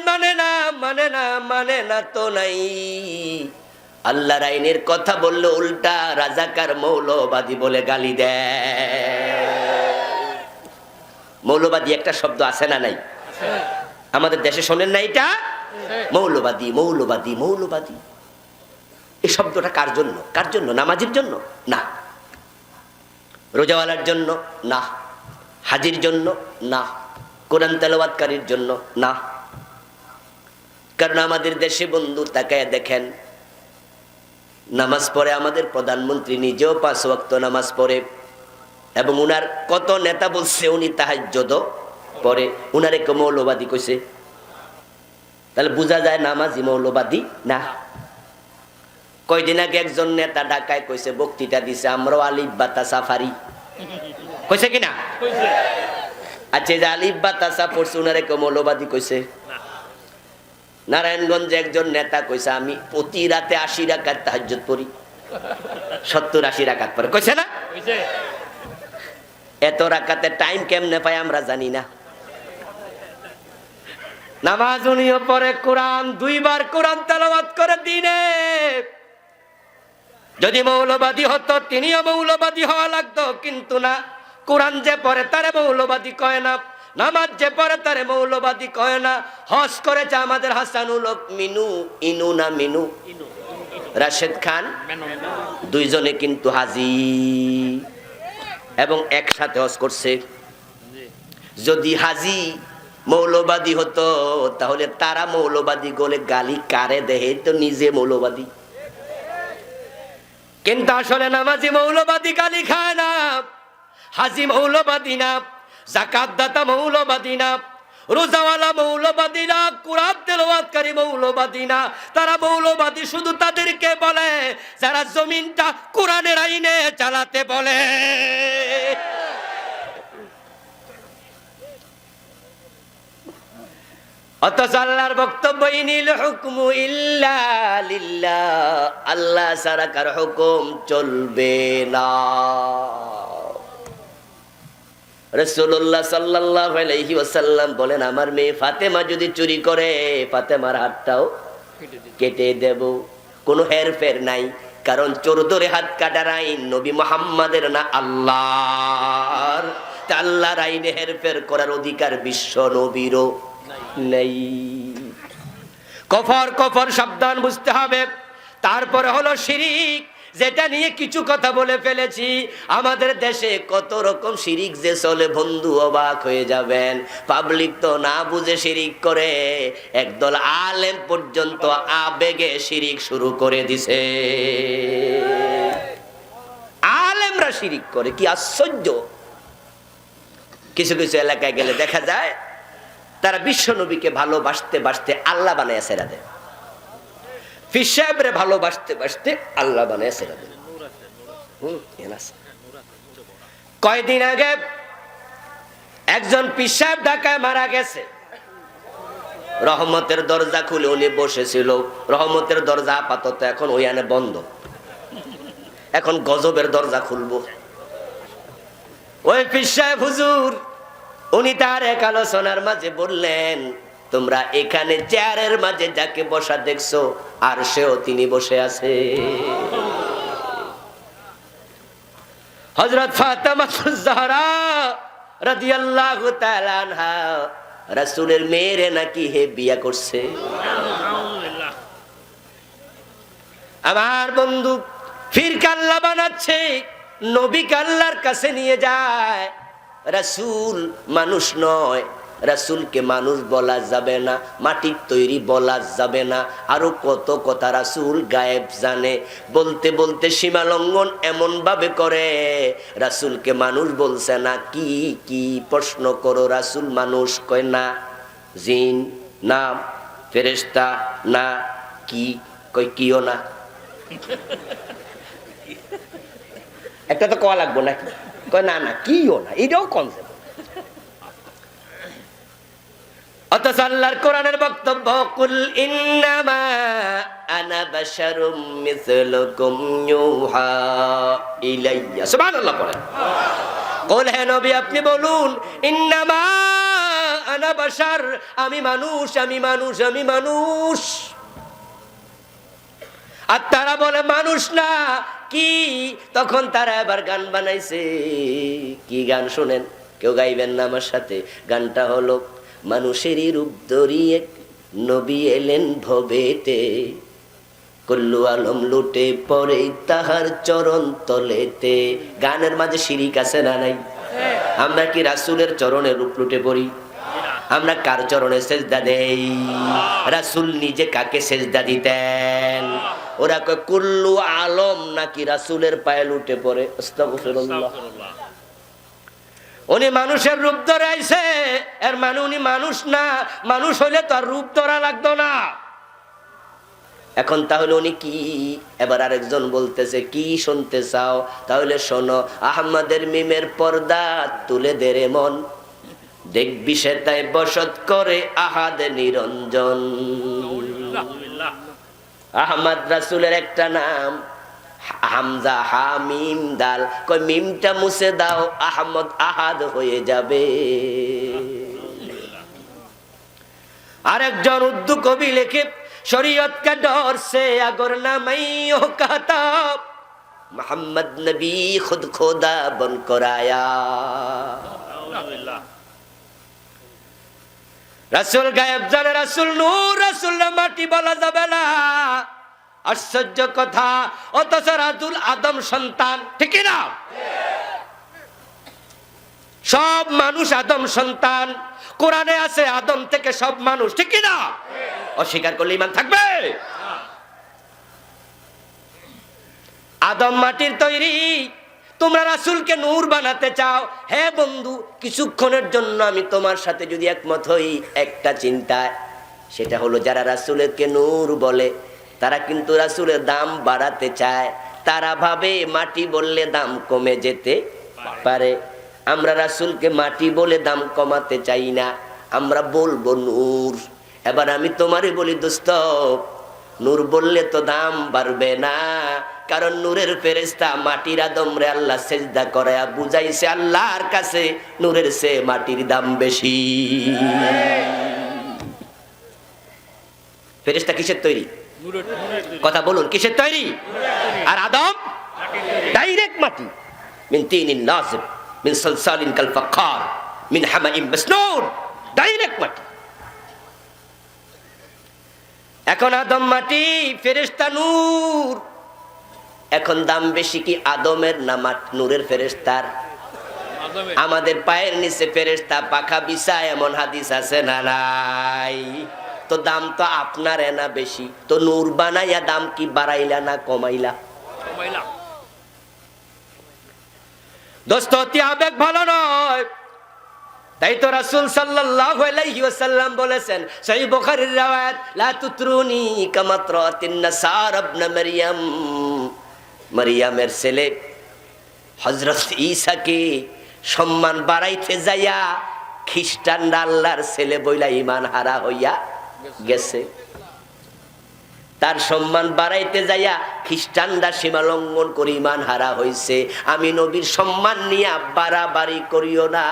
মানে না তো নাই। আল্লাহর আইনের কথা বললে উল্টা রাজাকার মৌলবাদী বলে গালি দেয়। মৌলবাদী একটা শব্দ আছে না নাই? আমাদের দেশে শোনেন না এটা? মৌলবাদী। এই শব্দটা কার জন্য? নামাজির জন্য না, রোজাওয়ালার জন্য না, হাজির জন্য না, কোরআন তেলাওয়াতকারীর জন্য না। কারণ আমাদের দেশে বন্ধু তাকায় দেখেন, নামাজ পড়ে আমাদের প্রধানমন্ত্রী নিজেও 5 ওয়াক্ত নামাজ পড়ে, এবং উনার কত নেতা বলছে উনি তাহাজ্জুদ পড়ে। উনারে কেউ মৌলবাদী কইছে? তাহলে বোঝা যায় নামাজি মৌলবাদী না। কয়দিন আগে একজন নেতা ঢাকায় কইছে, বক্তৃতা দিছে, আমরাও আলিফ বা তা সাফারি। কইছে কিনা? আচ্ছা, যে আলিফ বা তাসা পড়ছে, উনারে কেউ মৌলবাদী কইছে? নারায়ণগঞ্জে একজন নেতা কইছে, আমি প্রতি রাতে 80 রাকাত তাহাজ্জুদ পড়ি, 70-80 রাকাত পড়ে। কইছে না? এত রাকাতে টাইম কেমনে পায় আমরা জানি না। নামাজ উনিও পড়ে, কোরআন 2 বার কোরআন তেলাওয়াত করে দিনে। যদি মৌলবাদী হতো, তিনিও মৌলবাদী হওয়া লাগতো, কিন্তু না। কোরআন যে পড়ে তারে মৌলবাদী কয় না, নামাজ যে পড়ে তারে মৌলবাদী কয় না। হজ করেছে আমাদের হাসানুল হক মিনু রাশেদ খান, 2 জনে কিন্তু হাজি, এবং একসাথে হজ করছে। যদি হাজি মৌলবাদী হতো, তাহলে তারা মৌলবাদী বলে গালি কারে দেহে? তো নিজে মৌলবাদী। কিন্তু আসলে নামাজি মৌলবাদী গালি খায় না, হাজি মৌলবাদী না, যাকাত দাতা মৌলবাদী না, রোজাওয়ালা মৌলবাদী না, কুরআন তেলাওয়াতকারী মৌলবাদী না। তারা মৌলবাদী শুধু তাদেরকে বলে যারা জমিনটা কোরআনের আইনে চালাতে বলে। অথচ আল্লাহর বক্তব্য ইনিল হুকমু ইল্লা লিল্লাহ, আল্লাহ ছাড়া কারো হুকুম চলবে না। রাসূলুল্লাহ সাল্লাল্লাহু আলাইহি ওয়াসাল্লাম বলেন, আমার মেয়ে ফাতেমা যদি চুরি করে ফাতেমার হাতটাও কেটে দেব, কোনো হেরফের নাই। কারণ চোর ধরে হাত কাটার আইন নবী মুহাম্মাদের না, আল্লাহর। তা আল্লাহর আইনে হেরফের করার অধিকার বিশ্ব নবীরও নেই। কফর কফর সাবধান বুঝতে হবে। তারপরে হলো শিরিক, যেটা নিয়ে কিছু কথা বলে ফেলেছি। আমাদের দেশে কত রকম শিরিক যে চলে, বন্ধু অবাক হয়ে যাবেন। পাবলিক তো না বুঝে শিরিক করে, একদল আলেম পর্যন্ত আবেগে শিরিক শুরু করে দিছে। আলেমরা শিরিক করে, কি আশ্চর্য! কিছু কিছু এলাকায় গেলে দেখা যায় তারা বিশ্ব নবীকে ভালোবাসতে বাসতে আল্লাহ বানায় ছেড়ে দেয়, পীর সাহেবরে ভালোবাসতে বাসতে আল্লাহ বানায় ছেড়ে দেয়। কয়দিন আগে একজন পীর সাহেব ঢাকায় মারা গেছে। রহমতের দরজা খুলে উনি বসেছিল। রহমতের দরজা আপাতত এখন ওইখানে বন্ধ, এখন গজবের দরজা খুলবো। ওই পীর সাহেব হুজুর উনি তার এক আলোচনার মাঝে বললেন, তোমরা এখানে চেয়ারের মাঝে যাকে বসা দেখছো আর সেও তিনি বসে আছে। হযরত ফাতেমাতুজ জাহরা রাদিয়াল্লাহু তাআলা আনহা রাসূলের মেয়েরে নাকি হে বিয়া করছে। আমার বন্ধু ফিরকে আল্লাহ বানাচ্ছে, নবীকে আল্লাহর কাছে নিয়ে যায়। রাসূল মানুষ নয়, রাসূলকে মানুষ বলা যাবে না, মাটির তৈরি বলা যাবে না, আরো কত কথা রাসূল গায়েব জানে। বলতে বলতে সীমা লঙ্ঘন এমন ভাবে করে, রাসূলকে মানুষ বলছে না। কি কি প্রশ্ন করো, রাসূল মানুষ কয় না, জিন না, ফেরেশতা না, কি কই কিও না। একটা তো কওয়া লাগবো নাকি, কয় না না কিও না, এটাও কনসেপ্ট। অথচ আল্লাহর কোরআনের বক্তব্য, কুল ইন্নামা আনা বাশারুম মিসলুকুম ইউহা ইলাইয়া। সুবহানাল্লাহ পড়েন। কুল হে নবী আপনি বলুন, ইন্নামা আনা বাশার, আমি মানুষ, আমি মানুষ, আমি মানুষ। আর তারা বলে মানুষ না কি, তখন তারা আবার গান বানাইছে। কি গান শুনেন, কেউ গাইবেন না আমার সাথে? গানটা হলো, মানুষেরই রূপ ধরিয়ে নবী এলেন ভবেতে, কুল্লু আলম লুটে পড়ে তাহার চরণ তলেতে। গানের মাঝে শিরিক আছে না নাই? আমরা কি রাসূলের চরণে রূপ লুটে পড়ি? আমরা কার চরণে সেজদা দেই? রাসূল নিজে কাকে সেজদা দিতেন? ওরা কয় কুল্লু আলম নাকি রাসূলের পায়ে লুটে পড়ে। আস্তাগফিরুল্লাহ। উনি মানুষের রূপ ধরে আইছে, এর মানে উনি মানুষ না। মানুষ হইলে তো আর রূপ ধরা লাগতো না। এখন তাহলে উনি কি? এবার আরেকজন বলতেছে, কি শুনতে চাও? তাহলে শোনো, আহমদের মিমের পর্দা তুলে দে রে মন, দেখবি সে তাই বসত করে আহাদ নিরঞ্জন। আহমদ রাসূলের একটা নাম, হামজা হামিম দাল, কই মিমটা মুছে দাও, আহমদ আহাদ হয়ে যাবে। আরেকজন উর্দু কবি লেখে, শরীয়ত কা ডর সে अगर ना मैं हो कहता मोहम्मद नबी खुद खुदा बनकर आया। রাসূল গায়েব জানে, রাসূল নূর, রাসূল মাটি বলা যাবে না। আশ্চর্য কথা, অথচ রাসূল আদম সন্তান, ঠিক না? সব মানুষ আদম সন্তান, কোরআনে আছে আদম থেকে সব মানুষ, ঠিক না? অস্বীকার করলে ঈমান থাকবে? আদম মাটির তৈরি, তোমরা রাসূলকে নূর বানাতে চাও। হে বন্ধু, কিছুক্ষণের জন্য আমি তোমার সাথে যদি একমত হই একটা চিন্তায়, সেটা হলো যারা রাসূলকে নূর বলে তারা কিন্তু রাসূলের দাম বাড়াতে চায়। তারা ভাবে মাটি বললে দাম কমে যেতে পারে। আমরা রাসূলকে মাটি বলে দাম কমাতে চাই না, আমরা বলবো নূর। এবার আমি তোমারে বলি দোস্ত, নূর বললে তো দাম বাড়বে না, কারণ নূরের ফেরেশতা মাটির আদমরে আল্লাহ সেজদা করায়া বুঝাইছে আল্লাহর কাছে নূরের চেয়ে মাটির দাম বেশি। ফেরেশতা কিসের তৈরি? কথা বলুন, কিসের তৈরি? আর আদম ডাইরেক্ট মাটি। মিন তিনিন নাজিব মিন সালসালিন কাল ফাখার মিন হামাইম মাসনুন, ডাইরেক্ট মাটি। এখন আদম মাটি, ফেরেশতা নূর। এখন দাম বেশি কি আদমের না নূরের ফেরেশতার? আমাদের পায়ের নিচে ফেরেশতা পাখা বিছায় এমন হাদিস আছে না নাই? তো দাম তো আপনার না বেশি, তো নূর বানাইয়া দাম কি বাড়াইলা না কমাইলা? দোস্ত অতি আবেগ ভালো নয়। তাই তো রাসূল সাল্লাল্লাহু আলাইহি ওয়াসাল্লাম বলেছেন, সহিহ বুখারীর riwayat, লা তুতরুনি কামা তুরাতিন নাসার ইবনে মারইয়াম। মারইয়ামের ছেলে হযরত ঈসাকে সম্মান বাড়াইতে যাইয়া খ্রিস্টানরা আল্লাহর ছেলে বইলা ঈমান হারা হইয়া গেছে। তার সম্মান বাড়াইতে যাইয়া খ্রিস্টানরা সীমা লঙ্ঘন করে ঈমান হারা হইছে। আমি নবীর সম্মান নিয়ে বাড়াবাড়ি করিও না।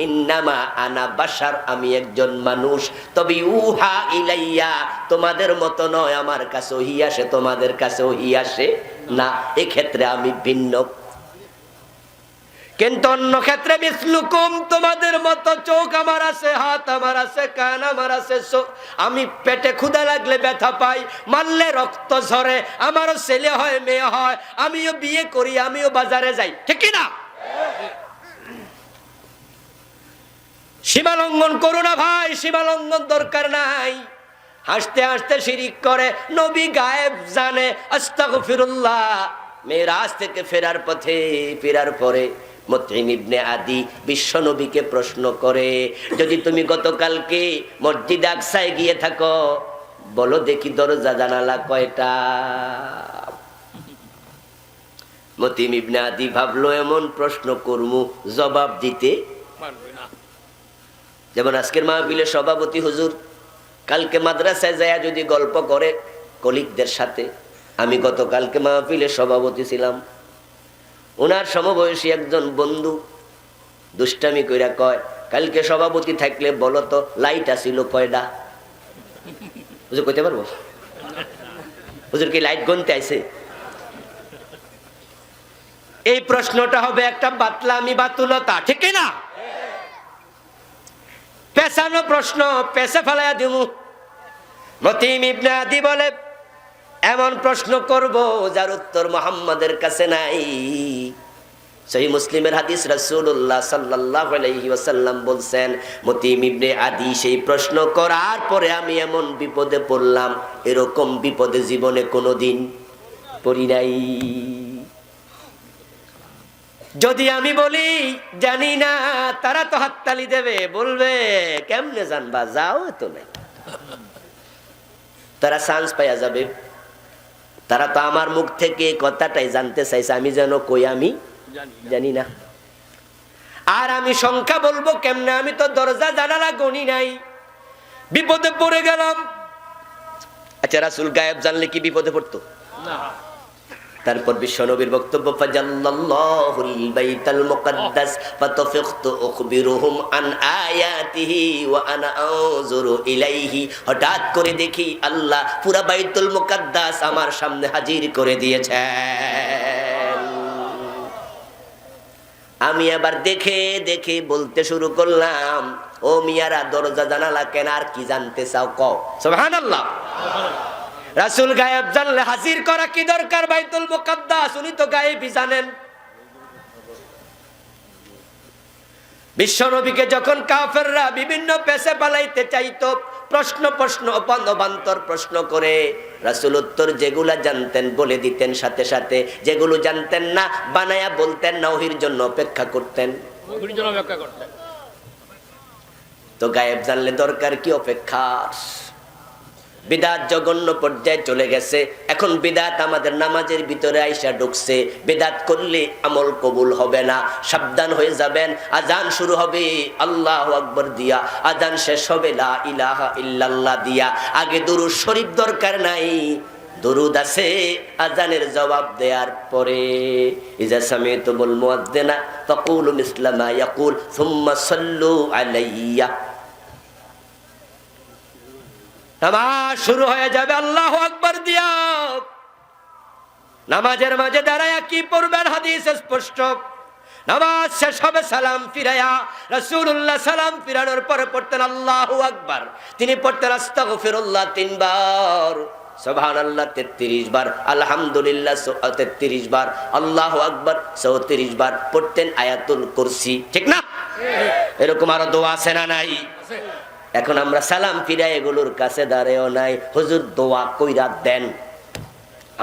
ইন্নামা আনা বাশার, আমি একজন মানুষ, তবে উহা ইলাইয়া, তোমাদের মতো নয়, আমার কাছে ওহী আসে, তোমাদের কাছে ওহী আসে না। এক্ষেত্রে আমি ভিন্ন। কিন্তু অন্য ক্ষেত্রে মিসলুকুম, তোমাদের মতো চোখ আমার আছে, হাত আমার আছে, কান আমার আছে, আমি পেটে ক্ষুধা লাগলে ব্যথা পাই, মারলে রক্ত ঝরে, আমারও ছেলে হয় মেয়ে হয়, আমিও বিয়ে করি, আমিও বাজারে যাই, ঠিক কি না? সীমা লঙ্ঘন করো না ভাই, সীমা লঙ্ঘন দরকার নাই। হাসতে হাসতে শিরিক করে, নবী গায়েব জানে, আস্তাগফিরুল্লাহ। মেরাজ থেকে ফেরার পথে, ফেরার পরে মুতঈম ইবনে আদি বিশ্ব নবীকে প্রশ্ন করে, যদি তুমি গতকালকে মসজিদে আকসায় গিয়ে থাকো, বলো দেখি দরজা জানালা কয়টা? মুতঈম ইবনে আদি ভাবলো এমন প্রশ্ন করমু জবাব দিতে পারবে না। যেমন আজকের মাহফিলের সভাপতি হুজুর কালকে মাদ্রাসায় যায় যদি গল্প করে কলিগদের সাথে, আমি গতকালকে মাহফিলের সভাপতি ছিলাম, ওনার সমবয়সী একজন বন্ধু দুষ্টামি কইরা কয়, কালকে সভাপতি থাকলে বলো তো লাইট আসিল কয়টা? হুজুর কইতে পারবো? হুজুর কি লাইট গুনতে আইছে? এই প্রশ্নটা হবে একটা বাতলামি, বাতুলতা, ঠিক না? পেছানো প্রশ্ন, পেছে ফেলাইয়া দিমু। মুতঈম ইবনে আদি বলে, এমন প্রশ্ন করব যার উত্তর মুহাম্মাদের কাছে নাই। সহিহ মুসলিমের হাদিস, রাসূলুল্লাহ সাল্লাল্লাহু আলাইহি ওয়াসাল্লাম বলছেন, মুতঈম ইবনে আদি সেই প্রশ্ন করার পরে আমি এমন বিপদে পড়লাম, এরকম বিপদে জীবনে কোনোদিন পড়ি নাই। যদি আমি বলি জানি না, তারা তো হাততালি দেবে, বলবে কেমনে জানবা, যাও তো নাই। তারা চান্স পাইয়া যাবে, তারা তো আমার মুখ থেকে কথাটাই জানতে চাইছে, আমি যেন কই আমি জানি না। আর আমি সংখ্যা বলবো কেমনে, আমি তো দরজা জানালা গনি নাই, বিপদে পড়ে গেলাম। আচ্ছা, রাসূল গায়েব জানলে কি বিপদে পড়তো না? তারপর বিশ্বনবীর বক্তব্য, ফাজাল্লাল্লাহুল বাইতাল মুকদ্দাস ফাতাফিকতু উখবিরুহুম আন আয়াতিহি ওয়া আনা আনজুরু ইলাইহি। হঠাৎ করে দেখি আল্লাহ পুরা বাইতুল মুকদ্দাস আমার সামনে হাজির করে দিয়েছেন। আমি আবার দেখে দেখে বলতে শুরু করলাম, ও মিয়ারা দরজা জানালা কেন, আর কি জানতে চাও কও। সুবহানাল্লাহ। রাসূল গায়েব জানলে হাজির করা কি দরকার বাইতুল মুকদ্দাস? উনি তো গায়েবই জানেন। বিশ্বনবীকে যখন কাফেররা বিভিন্ন পেশে পালাইতে চাইতো, প্রশ্ন প্রশ্ন অবান্তর প্রশ্ন করে রাসূল উত্তর যেগুলা জানতেন বলে দিতেন, সাথে সাথে যেগুলো জানতেন না বানায়া বলতেন না, ওহির জন্য অপেক্ষা করতেন। তো গায়েব জানলে দরকার কি অপেক্ষার? বিদআত জঘন্য পর্যায়ে চলে গেছে। এখন বিদআত আমাদের নামাজের ভিতরে আইসা ঢুকছে। বিদআত করলে আমল কবুল হবে না, সাবধান হয়ে যাবেন। আজান শুরু হবে আল্লাহু আকবার দিয়া, আজান শেষ হবে লা ইলাহা ইল্লাল্লাহ দিয়া। আগে দুরূদ শরীফ দরকার নাই, দুরূদ আছে আজানের জবাব দেওয়ার পরে। ইজা সামিতুমুল মুয়াজ্জিনা ফাকুলু মিসলা মা ইয়াকুল সুম্মা সাল্লু আলাইয়া। নামাজ শুরু হয়ে যাবে আল্লাহু আকবার দিয়া। নামাজের মাঝে দাঁড়ায়া কি পড়বেন? হাদিস স্পষ্ট। নামাজ শেষ হবে সালাম ফিরায়া। রাসূলুল্লাহ সালাম ফিরানোর পরে পড়তেন আল্লাহু আকবার। তিনি পড়তেন আস্তাগফিরুল্লাহ 3 বার, সুবহানাল্লাহ 33 বার, আলহামদুলিল্লাহ 33 বার, আল্লাহু আকবার 34 বার। পড়তেন আয়াতুল কুরসি, ঠিক না? এরকম আরো দোয়া আছে না নাই? এখন আমরা সালাম ফিরা এগুলোর কাছে দাঁড়ায়ও নাই। হুজুর দোয়া কইরা দেন,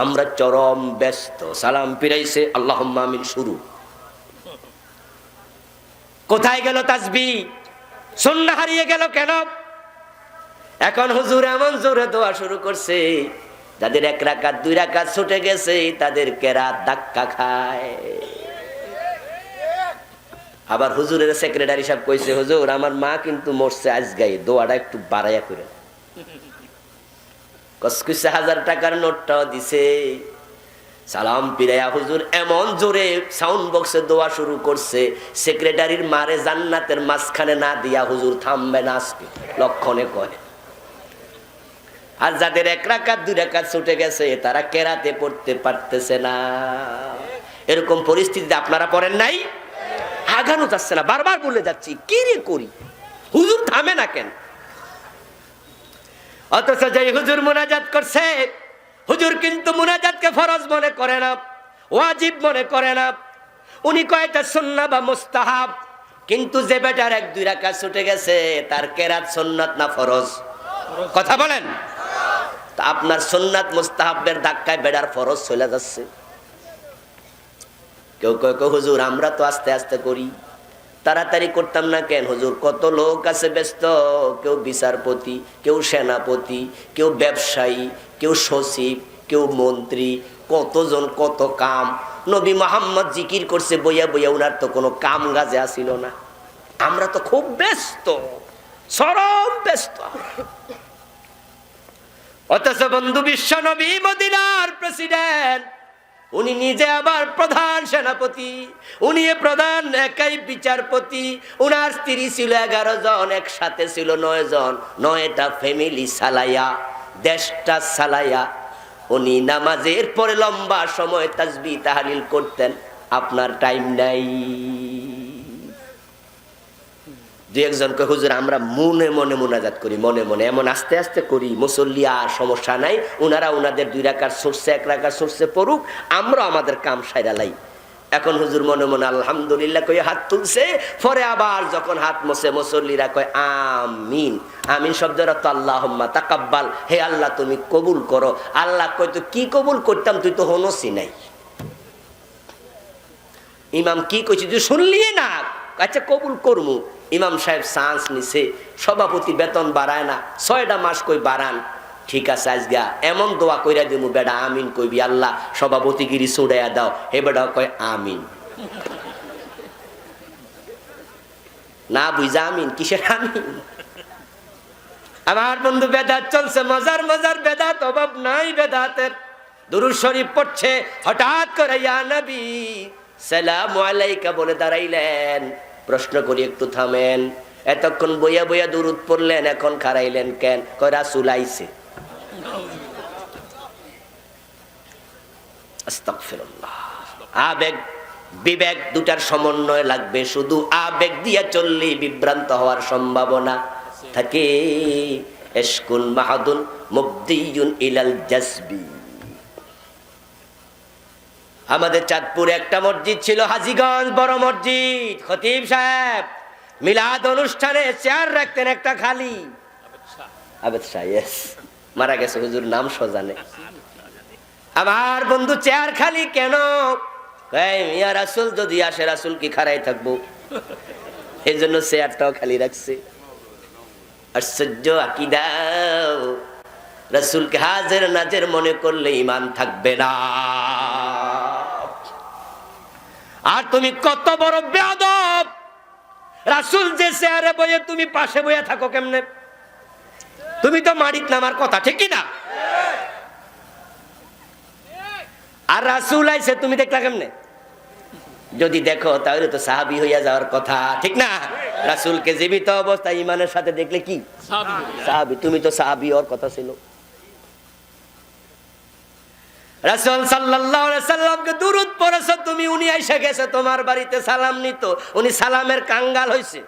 আমরা চরম ব্যস্ত। সালাম ফিরাইছে আল্লাহুম্মা আমিন শুরু। কোথায় গেল তাসবিহ? সুন্নাহ হারিয়ে গেল কেন? এখন হুজুর এমন জোরে দোয়া শুরু করছে, যাদের 1 রাকাত 2 রাকাত ছুটে গেছে তাদের কেরাত ধাক্কা খায়। আবার হুজুরের সেক্রেটারি সাহেব কইছে, হুজুর আমার মা কিন্তু মরছে আজগাই, দোয়াটা একটু বাড়াইয়া করে। কসকইছে 1000 টাকার নোটটাও দিছে। সালাম ফিরাইয়া হুজুর এমন জোরে সাউন্ড বক্সে দোয়া শুরু করছে, সেক্রেটারির মারে জান্নাতের মাঝখানে না দিয়া হুজুর থামবে না আজকে, লক্ষণে কয়। আর যাদের 1 রাকাত 2 রাকাত ছুটে গেছে তারা কেরাতে পড়তে পারতেছে না। এরকম পরিস্থিতিতে আপনারা পড়েন নাই? আগানো যাচ্ছে না, বারবার বলে যাচ্ছি কি রে করি, হুজুর থামে না কেন? অথচ যে হুজুর মুনাজাত করছে, হুজুর কিন্তু মুনাজাতকে ফরজ মনে করে না, ওয়াজিব মনে করে না। উনি কয়টা সুন্নাহ বা মুস্তাহাব। কিন্তু যে বেটার 1-2 রাকাত ছুটে গেছে তার কেরাত সুন্নাত না ফরজ? কথা বলেন। তা আপনার সুন্নাত মুস্তাহাবের ধাক্কায় বেটার ফরজ চলে যাচ্ছে। কেউ কয় হুজুর আমরা তো আস্তে আস্তে করি, তাড়াতাড়ি করতাম না কেন? হুজুর কত লোক আছে ব্যস্ত, কেউ বিচারপতি, কেউ সেনাপতি, কেউ ব্যবসায়ী, কেউ সচিব, কেউ মন্ত্রী, কতজন কত কাম। নবী মুহাম্মদ জিকির করছে বইয়া বইয়া, উনার তো কোনো কাম কাজে আসিল না। আমরা তো খুব ব্যস্ত, চরম ব্যস্ত। অথচ বন্ধু বিশ্ব নবী মদিনার প্রেসিডেন্ট, উনি নিজে আবার প্রধান সেনাপতি, উনি প্রধান একাই বিচারপতি। উনার স্ত্রী ছিল 11 জন, একসাথে ছিল 9 জন। 9টা ফ্যামিলি চালাইয়া, দেশটা চালাইয়া উনি নামাজের পরে লম্বা সময় তাসবিহ তাহলিল করতেন। আপনার টাইম নাই। 2-1 কে হুজুর আমরা মনে মনে মুনাজাত করি, মনে মনে, এমন আস্তে আস্তে করি। মুসল্লি আর সমস্যা নাই, উনারা উনাদের 2 রাকাত সরছে 1 রাকাত সরছে পড়ুক, আমরা আমাদের কাম সাইরা লাই। এখন হুজুর মনে মনে আলহামদুলিল্লাহ কই হাত তুলছে, পরে আবার যখন হাত মোছে মুসল্লিরা কয় আমিন। আমিন শব্দের অর্থ আল্লাহুম্মা তাকাব্বাল, হে আল্লাহ তুমি কবুল করো। আল্লাহ কয় তো কি কবুল করতাম, তুই তো হনসি নাই। ইমাম কি কইছে তুই শুনলি না? আচ্ছা কবুল করমু। ইমাম সাহেব চান্স নিছে, সভাপতি বেতন বাড়ায় না, 6টা মাস কই বাড়ান। ঠিক আছে আজগা এমন দোয়া কইরা দিমু, বেটা আমিন কইবি, আল্লাহ সভাপতিগিরি ছুড়াইয়া দাও। হে বেটা কয় আমিন। না বুঝা আমিন কিসের আমিন? আমার বন্ধু বেদাত চলছে, মজার মজার বেদাত, অভাব নাই বেদাতের। দুরূদ শরীফ পড়ছে, হঠাৎ করে ইয়া নবী সালামু আলাইকা বলে দাঁড়াইলেন। প্রশ্ন করি একটু থামেন, এতক্ষণ বইয়া বইয়া দুরূদ পড়লেন, এখন খারাইলেন কেন? কয় রাসূল আইছে। আস্তাগফিরুল্লাহ। আবেগ বিবেক দুটার সমন্বয় লাগবে, শুধু আবেগ দিয়া চললে বিভ্রান্ত হওয়ার সম্ভাবনা থাকে। ইশকুন মাহাদুন মুবদিয়ুন ইলাল জাসবি। আমাদের চাঁদপুরে একটা মসজিদ ছিল, হাজীগঞ্জ বড় মসজিদ। খতিব সাহেব মিলাদ অনুষ্ঠানে চেয়ার রাখতেন একটা খালি। আবেদ শাহ, yes, মারা গেছে, হুজুর নাম সজানে। আমার বন্ধু চেয়ার খালি কেন? মিয়া রাসূল যদি আসে, রাসূল কি খাড়াই থাকবো? এই জন্য চেয়ারটাও খালি রাখছে। আশ্চর্য আকীদা, রাসূলকে হাজির নাজির মনে করলে ঈমান থাকবে না। আর তুমি কত বড় বেয়াদব! রাসূল যে চেয়ারে বসে তুমি পাশে বসে থাকো কেমনে? তুমি তো মাটিত নামার কথা, ঠিক কি না? আর রাসূল আইছে তুমি দেখলা কেমনে? যদি দেখো তাহলে তো সাহাবী হইয়া যাওয়ার কথা, ঠিক না? রাসূলকে জীবিত অবস্থায় ঈমানের সাথে দেখলে কি সাহাবী? তুমি তো সাহাবী হওয়ার কথা ছিল। রাসূল সাল্লাল্লাহু আলাইহি সাল্লামকে দুরূদ পড়েছো তুমি, উনি আইসা গেছে তোমার বাড়িতে সালাম নিত, উনি সালামের কাঙ্গাল হইছে।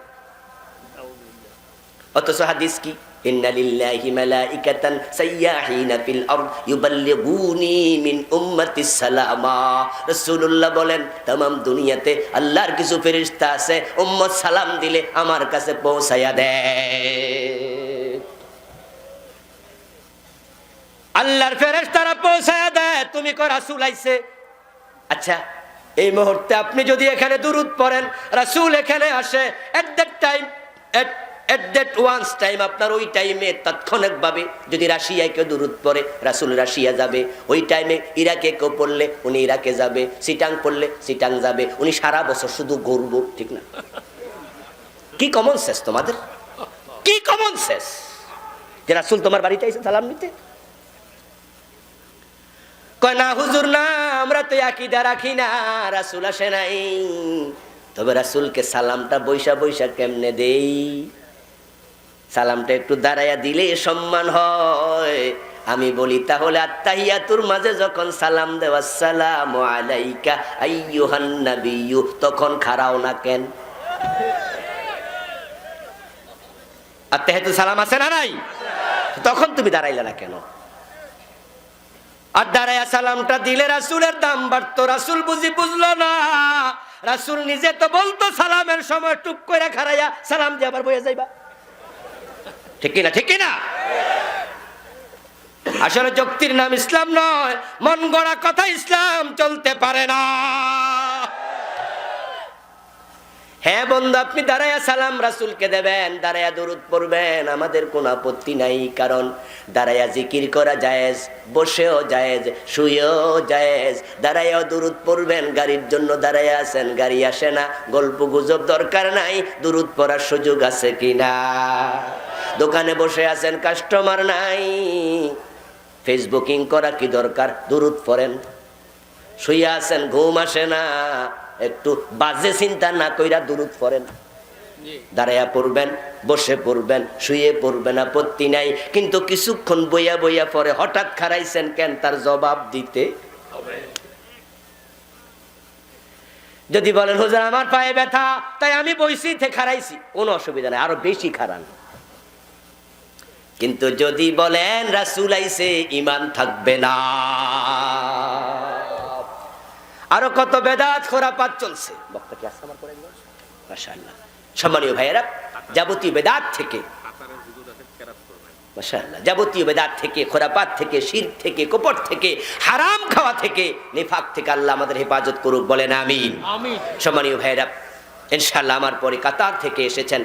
অথচ হাদিস কি? ইন্না লিল্লাহি মালাইকাতান সাইয়াহিনা ফিল আরদ ইউবাল্লিগুনি মিন উম্মতিস সালামা। রাসূলুল্লাহ বলেন तमाम দুনিয়াতে আল্লাহর কিছু ফেরেশতা আছে, উম্মত সালাম দিলে আমার কাছে পৌঁছায়া দেয়। আল্লাহর ফেরেশতারা পৌঁছায়া দেয়, তুমি কো রাসূল আইছে। আচ্ছা, এই মুহূর্তে আপনি যদি এখানে দুরূদ পড়েন, রাসূল এখানে আসে, at that time, at that once time, আপনার ওই টাইমে তাৎক্ষণিকভাবে যদি রাশিয়ায় কেউ দুরূদ পড়ে, রাসূল রাশিয়া যাবে। ওই টাইমে ইরাকে কেউ পড়লে উনি ইরাকে যাবে, সিটাং পড়লে সিটাং যাবে। উনি সারা বছর শুধু ঘুরবো, ঠিক না? কি কমন সেন্স তোমাদের, কি কমন সেন্স যে রাসূল তোমার বাড়িতে এসে সালাম নিতে? কয় না হুজুর না, আমরা তো আকীদা রাখি না, রাসূল আসে নাই। তবে রাসূলকে সালামটা বৈশা বৈশা কেমনে দেই? সালামটা একটু দাঁড়াইয়া দিলে সম্মান হয়। আমি বলি তাহলে আত্তাহিয়াতুর মাঝে যখন সালাম দেওয়া আসসালামু আলাইকা আইয়ুহান নাবিয়্যু, তখন খাড়াও না কেন? আত্তাহিয়াতু সালাম আছে না নাই? তখন তুমি দাঁড়াইলে না কেন? আর দাঁড়াইয়া সালামটা দিলে রাসূলের দাম বাড়তো। রাসূল বুঝলো না। রাসূল নিজে তো বলতো সালামের সময় টুক করে খাড়াইয়া সালাম দিয়ে আবার বইয়া যাইবা, ঠিক কিনা? ঠিক কিনা? আসলে যুক্তির নাম ইসলাম নয়, মন গড়া কথা ইসলাম চলতে পারে না। হ্যাঁ বন্ধু, আপনি দাঁড়ায়া সালাম রাসূলকে দেবেন, দাঁড়ায়া দুরূদ পড়বেন, আমাদের কোনো আপত্তি নাই। কারণ দাঁড়ায়া জিকির করা জায়েজ, বসেও জায়েজ, শুয়েও জায়েজ। দাঁড়ায়াও দুরূদ পড়বেন। গাড়ির জন্য দাঁড়ায়া আছেন, গাড়ি আসে না, গল্প গুজব দরকার নাই, দুরূদ পড়ার সুযোগ আছে কিনা? দোকানে বসে আছেন, কাস্টমার নাই, ফেসবুকিং করা কি দরকার? দুরূদ পড়েন। শুয়ে আছেন, ঘুম আসে না, একটু বাজে চিন্তা না কইরা দুরূদ পড়েন। দাঁড়ায়া পড়বেন, বসে পড়বেন, শুয়ে পড়বেন, আপত্তি নাই। কিন্তু কিছুক্ষণ বইয়া বইয়া পরে হঠাৎ খাড়াইছেন কেন, তার জবাব দিতে হবে। যদি বলেন হুজুর আমার পায়ে ব্যথা, তাই আমি বইছি থেকে খাড়াইছি, কোনো অসুবিধা নাই, আরো বেশি খাড়ান। কিন্তু যদি বলেন রাসূল আইছে, ঈমান থাকবে না। আরো কত বেদাত খোরাপাত চলছে। বক্তা কি আসছে আমার পরে? মাশাআল্লাহ। সম্মানীয় ভাইয়েরা, যাবতীয় বেদাত থেকে, মাশাআল্লাহ, যাবতীয় বেদাত থেকে, খোরাপাত থেকে, শিরক থেকে, কপট থেকে, হারাম খাওয়া থেকে, নিফাক থেকে আল্লাহ আমাদের হেফাজত করুক, বলেন আমিন। আমিন। সম্মানীয় ভাইয়েরা, ইনশাআল্লাহ আমার পরে কাতার থেকে এসেছেন